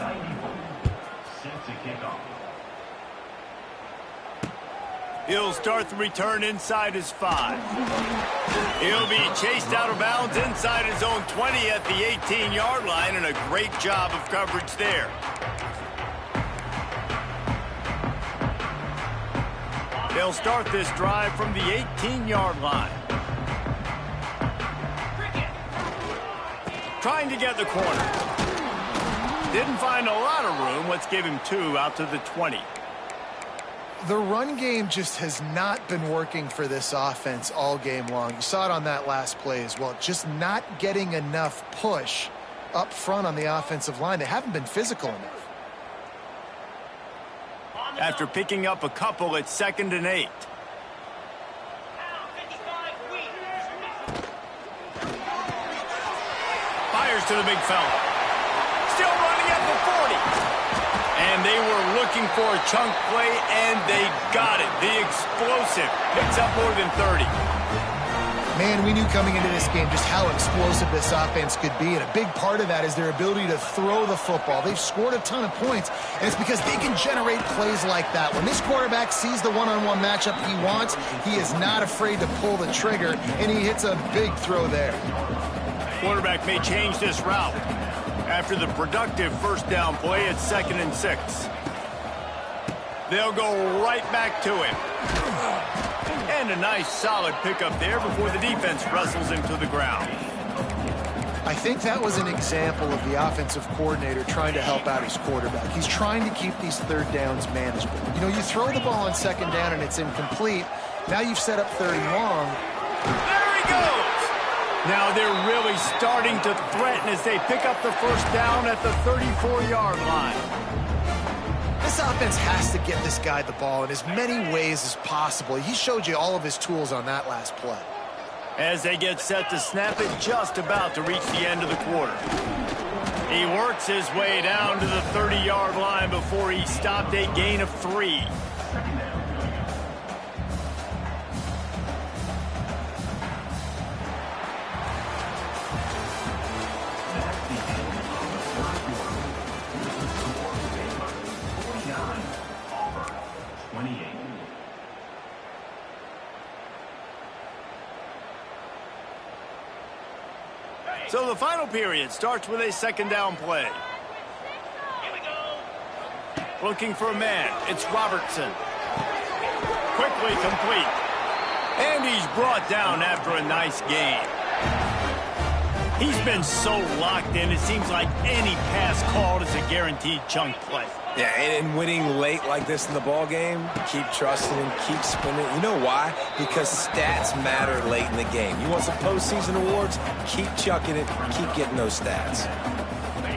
He'll start the return inside his 5. He'll be chased out of bounds inside his own 20 at the 18-yard line, and a great job of coverage there. They'll start this drive from the 18-yard line. Trying to get the corner. Didn't find a lot of room. Let's give him 2 out to the 20. The run game just has not been working for this offense all game long. You saw it on that last play as well. Just not getting enough push up front on the offensive line. They haven't been physical enough. After picking up a couple, it's 2nd and 8. Fires to the big fella. Still running at the 40. And they were looking for a chunk play, and they got it. The explosive picks up more than 30. Man, we knew coming into this game just how explosive this offense could be, and a big part of that is their ability to throw the football. They've scored a ton of points, and it's because they can generate plays like that. When this quarterback sees the one-on-one matchup he wants, he is not afraid to pull the trigger, and he hits a big throw there. Quarterback may change this route. After the productive first down play, it's 2nd and 6. They'll go right back to him. And a nice solid pickup there before the defense wrestles him to the ground. I think that was an example of the offensive coordinator trying to help out his quarterback. He's trying to keep these third downs manageable. You know, you throw the ball on 2nd down and it's incomplete. Now you've set up 3rd and long. There he goes! Now they're really starting to threaten as they pick up the first down at the 34-yard line. This offense has to get this guy the ball in as many ways as possible. He showed you all of his tools on that last play. As they get set to snap it, just about to reach the end of the quarter. He works his way down to the 30-yard line before he stopped, a gain of 3. So the final period starts with a 2nd down play. Here we go. Looking for a man. It's Robertson. Quickly complete. And he's brought down after a nice gain. He's been so locked in, it seems like any pass called is a guaranteed chunk play. Yeah, and winning late like this in the ball game, keep trusting him, keep spinning. You know why? Because stats matter late in the game. You want some postseason awards? Keep chucking it, keep getting those stats.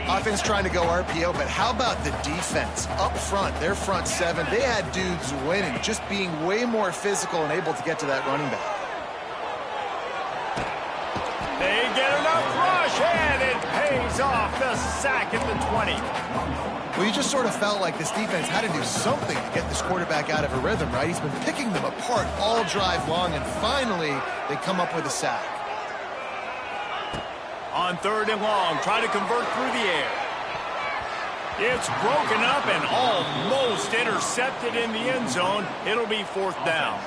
Offense trying to go RPO, but how about the defense? Up front, their front 7, they had dudes winning, just being way more physical and able to get to that running back. They get enough rush, and it pays off. The sack at the 20. Well, you just sort of felt like this defense had to do something to get this quarterback out of a rhythm, right? He's been picking them apart all drive long, and finally they come up with a sack. On 3rd and long, try to convert through the air. It's broken up and almost intercepted in the end zone. It'll be 4th down.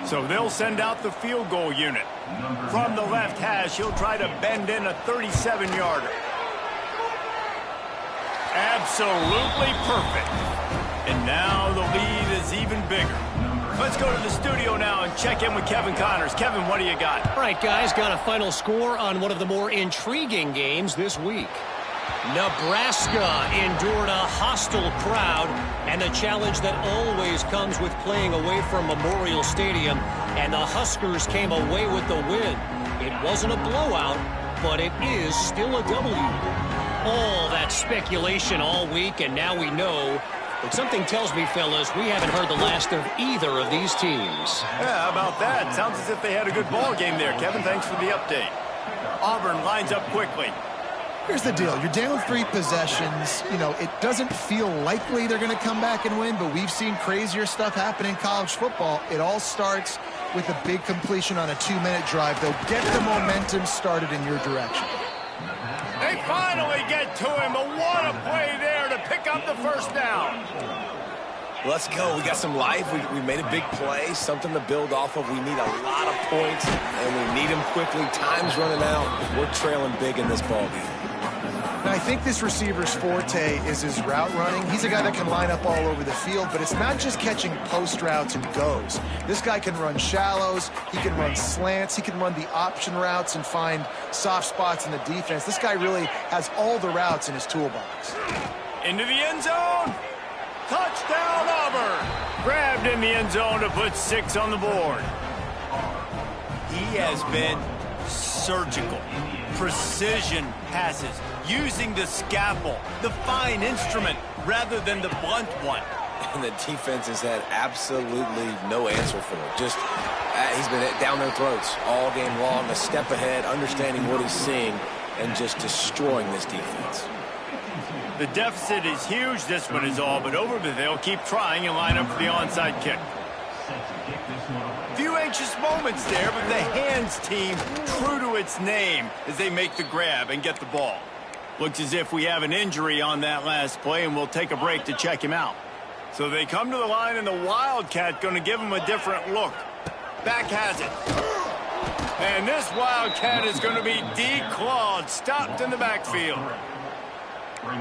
So they'll send out the field goal unit. From the left hash, he'll try to bend in a 37-yarder. Absolutely perfect. And now the lead is even bigger. Let's go to the studio now and check in with Kevin Connors. Kevin, what do you got? All right, guys, got a final score on one of the more intriguing games this week. Nebraska endured a hostile crowd and the challenge that always comes with playing away from Memorial Stadium, and the Huskers came away with the win. It wasn't a blowout, but it is still a W. all that speculation all week, and now we know. But something tells me, fellas, we haven't heard the last of either of these teams. Yeah, how about that? Sounds as if they had a good ball game there. Kevin, thanks for the update. Auburn lines up quickly. Here's the deal. You're down 3 possessions. You know, it doesn't feel likely they're going to come back and win, but we've seen crazier stuff happen in college football. It all starts with a big completion on a 2-minute drive. They'll get the momentum started in your direction. They finally get to him, but what a play there to pick up the first down. Let's go. We got some life. We made a big play, something to build off of. We need a lot of points, and we need them quickly. Time's running out. We're trailing big in this ball game. Now, I think this receiver's forte is his route running. He's a guy that can line up all over the field, but it's not just catching post routes and goes. This guy can run shallows, he can run slants, he can run the option routes and find soft spots in the defense. This guy really has all the routes in his toolbox. Into the end zone. Touchdown, Auburn. Grabbed in the end zone to put 6 on the board. He has been surgical. Precision passes, using the scalpel, the fine instrument, rather than the blunt one. And the defense has had absolutely no answer for it. Just, he's been down their throats all game long, a step ahead, understanding what he's seeing, and just destroying this defense. The deficit is huge. This one is all but over, but they'll keep trying and line up for the onside kick. Few anxious moments there, but the hands team true to its name as they make the grab and get the ball. Looks as if we have an injury on that last play, and we'll take a break to check him out. So they come to the line, and the Wildcat going to give him a different look. Back has it. And this Wildcat is going to be declawed, stopped in the backfield.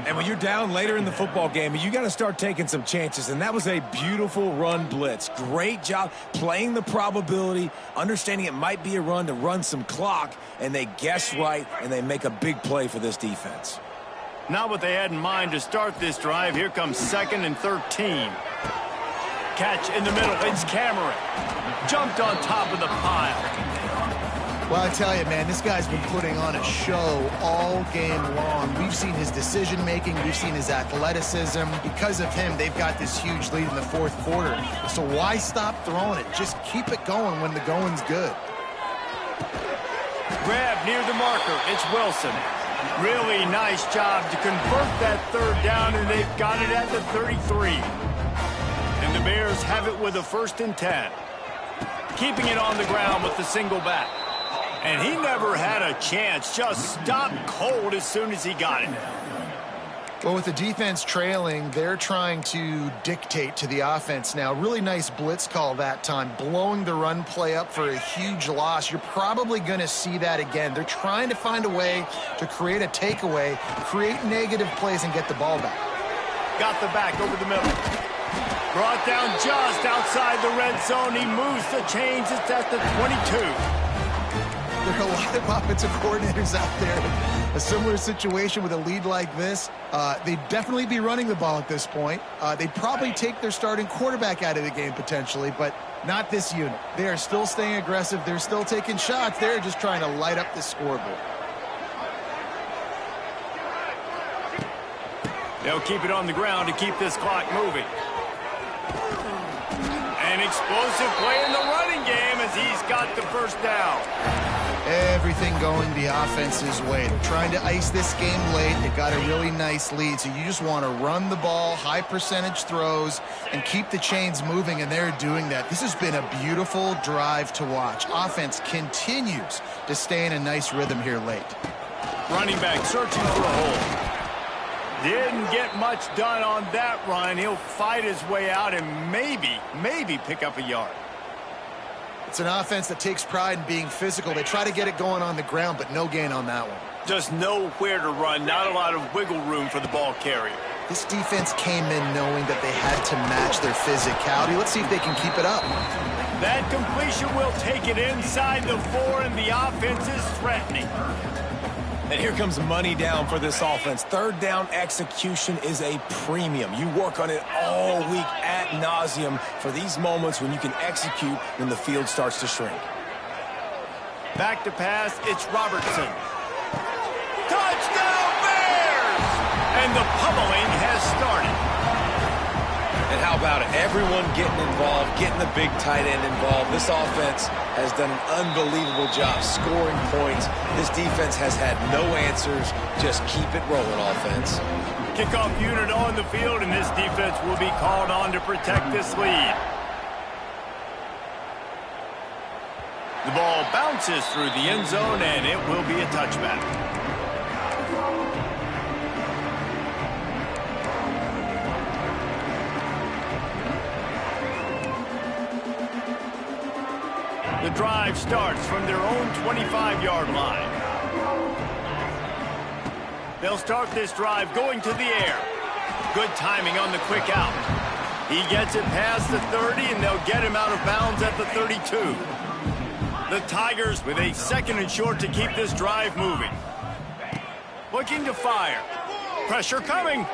And when you're down later in the football game, you got to start taking some chances. And that was a beautiful run blitz. Great job playing the probability, understanding it might be a run to run some clock, and they guess right, and they make a big play for this defense. Not what they had in mind to start this drive. Here comes 2nd and 13. Catch in the middle. It's Cameron. Jumped on top of the pile. Well, I tell you, man, this guy's been putting on a show all game long. We've seen his decision-making. We've seen his athleticism. Because of him, they've got this huge lead in the 4th quarter. So why stop throwing it? Just keep it going when the going's good. Grab near the marker. It's Wilson. Really nice job to convert that 3rd down, and they've got it at the 33. And the Bears have it with a 1st and 10. Keeping it on the ground with the single back. And he never had a chance, just stopped cold as soon as he got it. Well, with the defense trailing, they're trying to dictate to the offense now. Really nice blitz call that time, blowing the run play up for a huge loss. You're probably going to see that again. They're trying to find a way to create a takeaway, create negative plays, and get the ball back. Got the back over the middle. Brought down just outside the red zone. He moves the chains. It's at the 22. There are a lot of offensive coordinators out there. A similar situation with a lead like this. They'd definitely be running the ball at this point. They'd probably take their starting quarterback out of the game potentially, but not this unit. They are still staying aggressive. They're still taking shots. They're just trying to light up the scoreboard. They'll keep it on the ground to keep this clock moving. An explosive play in the running game as he's got the 1st down. Everything going the offense's way. They're trying to ice this game late. They got a really nice lead, so you just want to run the ball, high percentage throws, and keep the chains moving, and they're doing that. This has been a beautiful drive to watch. Offense continues to stay in a nice rhythm here late. Running back searching for a hole. Didn't get much done on that run. He'll fight his way out and maybe pick up a yard. It's an offense that takes pride in being physical. They try to get it going on the ground, but no gain on that one. Just nowhere to run. Not a lot of wiggle room for the ball carrier. This defense came in knowing that they had to match their physicality. Let's see if they can keep it up. That completion will take it inside the 4, and the offense is threatening. And here comes money down for this offense. 3rd down execution is a premium. You work on it all week ad nauseum for these moments when you can execute when the field starts to shrink. Back to pass, it's Robertson. Touchdown Bears! And the pummeling has started. And how about it? Everyone getting involved, getting the big tight end involved. This offense has done an unbelievable job scoring points. This defense has had no answers. Just keep it rolling, offense. Kickoff unit on the field, and this defense will be called on to protect this lead. The ball bounces through the end zone, and it will be a touchback. The drive starts from their own 25-yard line. They'll start this drive going to the air. Good timing on the quick out. He gets it past the 30, and they'll get him out of bounds at the 32. The Tigers with a 2nd and short to keep this drive moving. Looking to fire. Pressure coming.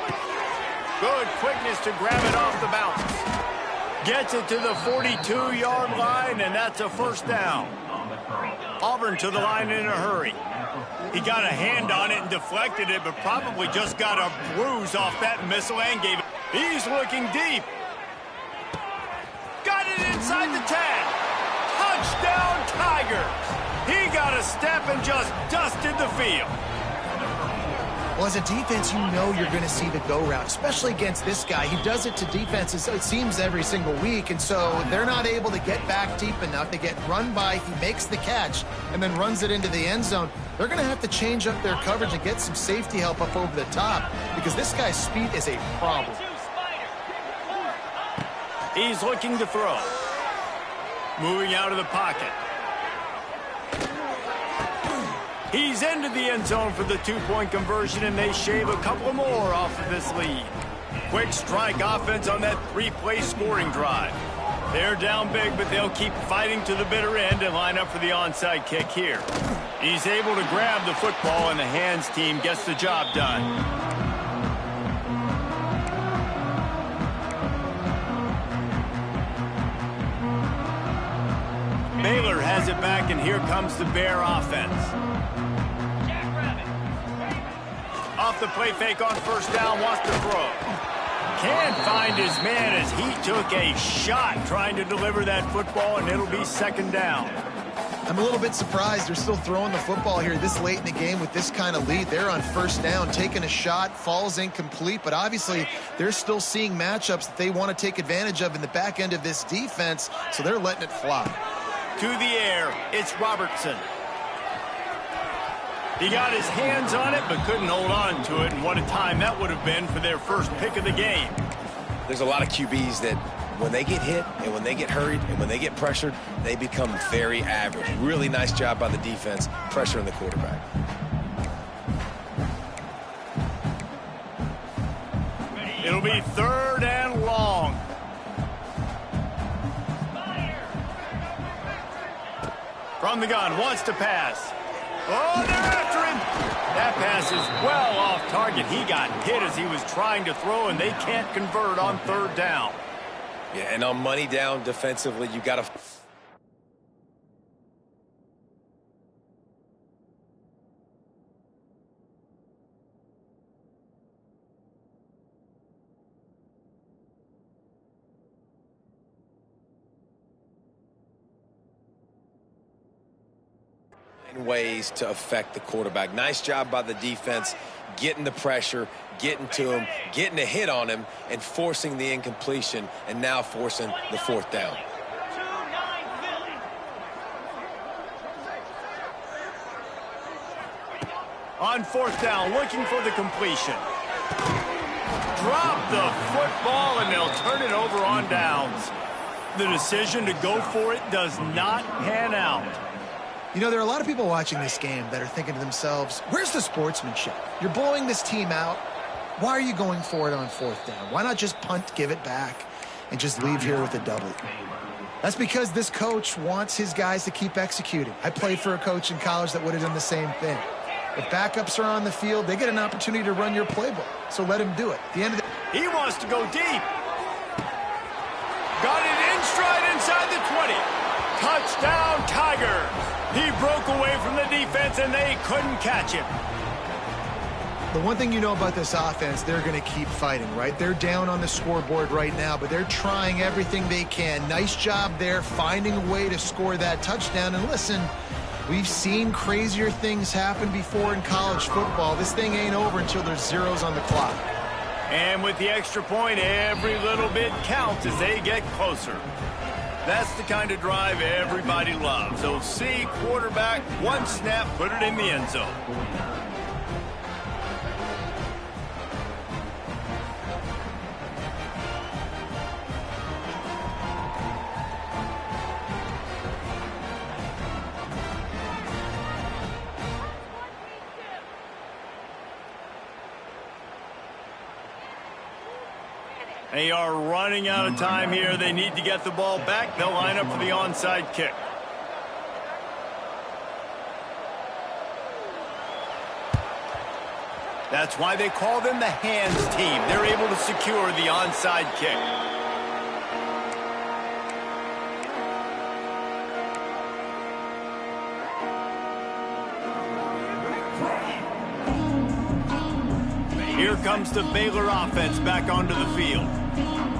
Good quickness to grab it off the bounce. Gets it to the 42-yard line, and that's a first down. Auburn to the line in a hurry. He got a hand on it and deflected it, but probably just got a bruise off that missile and gave it. He's looking deep. Got it inside the 10. Touchdown, Tigers. He got a step and just dusted the field. Well, as a defense, you know you're going to see the go route, especially against this guy. He does it to defenses, it seems, every single week, and so they're not able to get back deep enough. They get run by, he makes the catch, and then runs it into the end zone. They're going to have to change up their coverage and get some safety help up over the top because this guy's speed is a problem. He's looking to throw. Moving out of the pocket. He's into the end zone for the 2-point conversion, and they shave a couple more off of this lead. Quick strike offense on that 3-play scoring drive. They're down big, but they'll keep fighting to the bitter end and line up for the onside kick here. He's able to grab the football, and the hands team gets the job done. Baylor has it back, and here comes the Bear offense. Off the play fake on first down, wants to throw. Can't find his man as he took a shot trying to deliver that football, and it'll be 2nd down. I'm a little bit surprised they're still throwing the football here this late in the game with this kind of lead. They're on first down, taking a shot, falls incomplete, but obviously they're still seeing matchups that they want to take advantage of in the back end of this defense, so they're letting it fly. To the air, it's Robertson. He got his hands on it, but couldn't hold on to it, and what a time that would have been for their first pick of the game. There's a lot of QBs that when they get hit and when they get hurried and when they get pressured, they become very average. Really nice job by the defense, pressuring the quarterback. It'll be 3rd and long. From the gun, wants to pass. Oh, they're after him. That pass is well off target. He got hit as he was trying to throw, and they can't convert on 3rd down. Yeah, and on money down defensively, you got to... ways to affect the quarterback. Nice job by the defense, getting the pressure, getting to him, getting a hit on him, and forcing the incompletion, and now forcing the 4th down. On 4th down, looking for the completion. Drop the football, and they'll turn it over on downs. The decision to go for it does not pan out. You know, there are a lot of people watching this game that are thinking to themselves, where's the sportsmanship? You're blowing this team out. Why are you going for it on 4th down? Why not just punt, give it back, and just leave here with a W? That's because this coach wants his guys to keep executing. I played for a coach in college that would have done the same thing. If backups are on the field, they get an opportunity to run your playbook. So let him do it. At the end of the He wants to go deep. Got it in stride inside the 20. Touchdown, Tigers. He broke away from the defense, and they couldn't catch him. The one thing you know about this offense, they're going to keep fighting, right? They're down on the scoreboard right now, but they're trying everything they can. Nice job there, finding a way to score that touchdown. And listen, we've seen crazier things happen before in college football. This thing ain't over until there's zeros on the clock. And with the extra point, every little bit counts as they get closer. That's the kind of drive everybody loves. So see, quarterback, one snap, put it in the end zone. They are running out of time here. They need to get the ball back. They'll line up for the onside kick. That's why they call them the hands team. They're able to secure the onside kick. Here comes the Baylor offense back onto the field.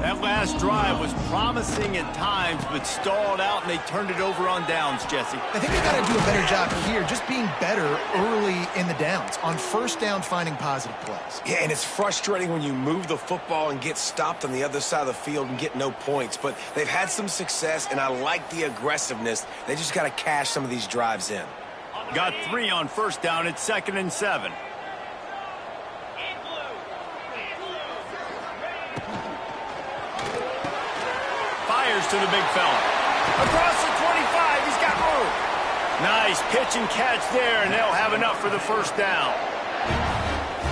That last drive was promising at times, but stalled out, and they turned it over on downs, Jesse. I think they got to do a better job here, just being better early in the downs. On first down, finding positive plays. Yeah, and it's frustrating when you move the football and get stopped on the other side of the field and get no points. But they've had some success, and I like the aggressiveness. They just got to cash some of these drives in. Got 3 on first down. It's 2nd and 7. Fires to the big fella. Across the 25, he's got room. Nice pitch and catch there, and they'll have enough for the first down.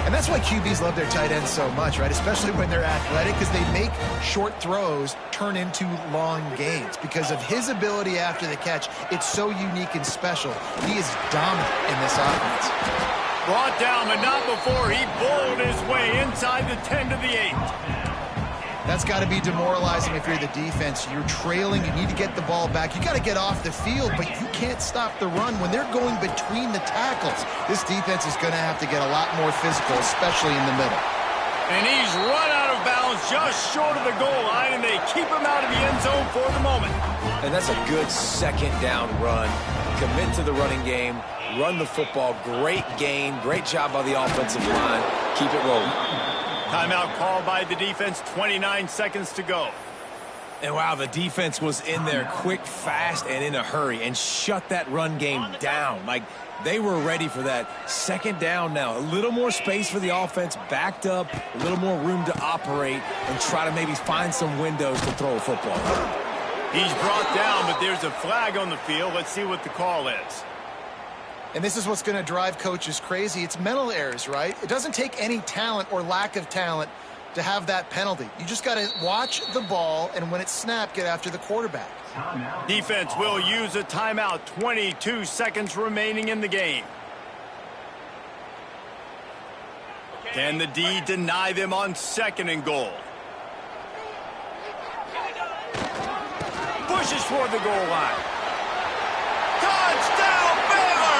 And that's why QBs love their tight ends so much, right? Especially when they're athletic, because they make short throws turn into long gains. Because of his ability after the catch, it's so unique and special. He is dominant in this offense. Brought down, but not before he bowled his way inside the 10 to the 8. That's got to be demoralizing if you're the defense. You're trailing. You need to get the ball back. You got to get off the field, but you can't stop the run. When they're going between the tackles, this defense is going to have to get a lot more physical, especially in the middle. And he's run out of bounds just short of the goal line, and they keep him out of the end zone for the moment. And that's a good second down run. Commit to the running game. Run the football. Great gain. Great job by the offensive line. Keep it rolling. Timeout called by the defense, 29 seconds to go. And wow, the defense was in there quick, fast, and in a hurry and shut that run game down. Like, they were ready for that. Second down now. A little more space for the offense, backed up, a little more room to operate and try to maybe find some windows to throw a football. He's brought down, but there's a flag on the field. Let's see what the call is. And this is what's going to drive coaches crazy. It's mental errors, right? It doesn't take any talent or lack of talent to have that penalty. You just got to watch the ball, and when it's snapped, get after the quarterback. Defense will use a timeout. 22 seconds remaining in the game. Can the D deny them on 2nd and goal? Pushes toward the goal line. Touchdown, Baylor!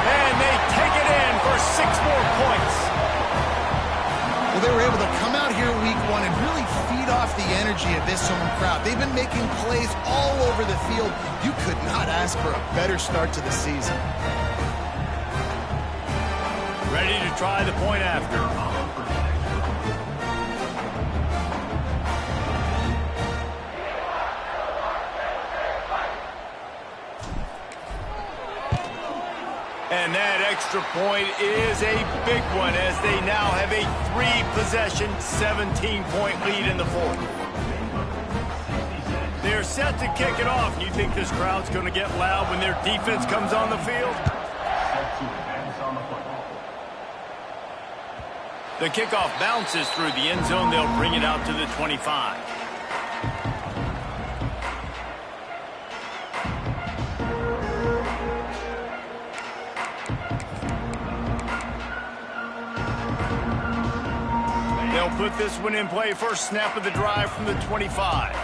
And they take it in for 6 more points. Well, they were able to come out here week 1 and really feed off the energy of this home crowd. They've been making plays all over the field. You could not ask for a better start to the season. Ready to try the point after. And that extra point is a big one as they now have a 3-possession, 17-point lead in the 4th. They're set to kick it off. You think this crowd's going to get loud when their defense comes on the field? The kickoff bounces through the end zone. They'll bring it out to the 25. They'll put this one in play. First snap of the drive from the 25.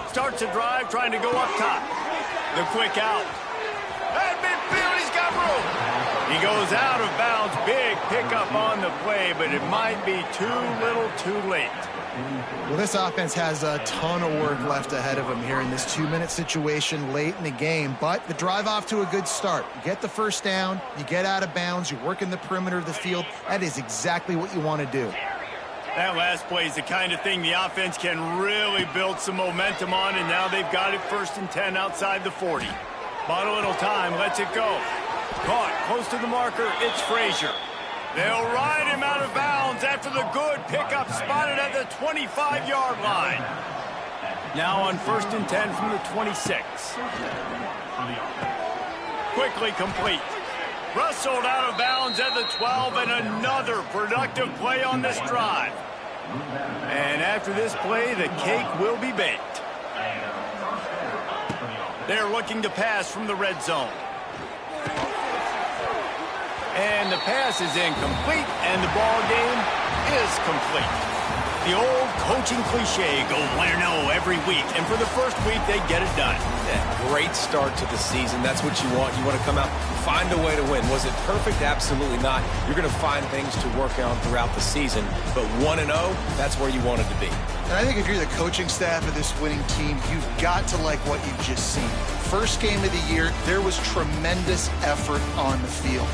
Starts a drive trying to go up top. The quick out. At midfield, he's got room. He goes out of bounds. Big pickup on the play, but it might be too little too late. Well, this offense has a ton of work left ahead of them here in this 2-minute situation late in the game, but the drive off to a good start. You get the first down, you get out of bounds, you work in the perimeter of the field. That is exactly what you want to do. That last play is the kind of thing the offense can really build some momentum on, and now they've got it 1st and 10 outside the 40. Bought a little time, lets it go. Caught close to the marker, it's Frazier. They'll ride him out of bounds after the good pickup spotted at the 25-yard line. Now on 1st and 10 from the 26. Quickly complete. Rustled out of bounds at the 12, and another productive play on this drive. And after this play, the cake will be baked. They're looking to pass from the red zone. And the pass is incomplete, and the ball game is complete. The old coaching cliche, go 1-0 every week, and for the first week, they get it done. Yeah, great start to the season. That's what you want. You want to come out, find a way to win. Was it perfect? Absolutely not. You're going to find things to work on throughout the season, but 1-0, that's where you wanted to be. And I think if you're the coaching staff of this winning team, you've got to like what you've just seen. First game of the year, there was tremendous effort on the field.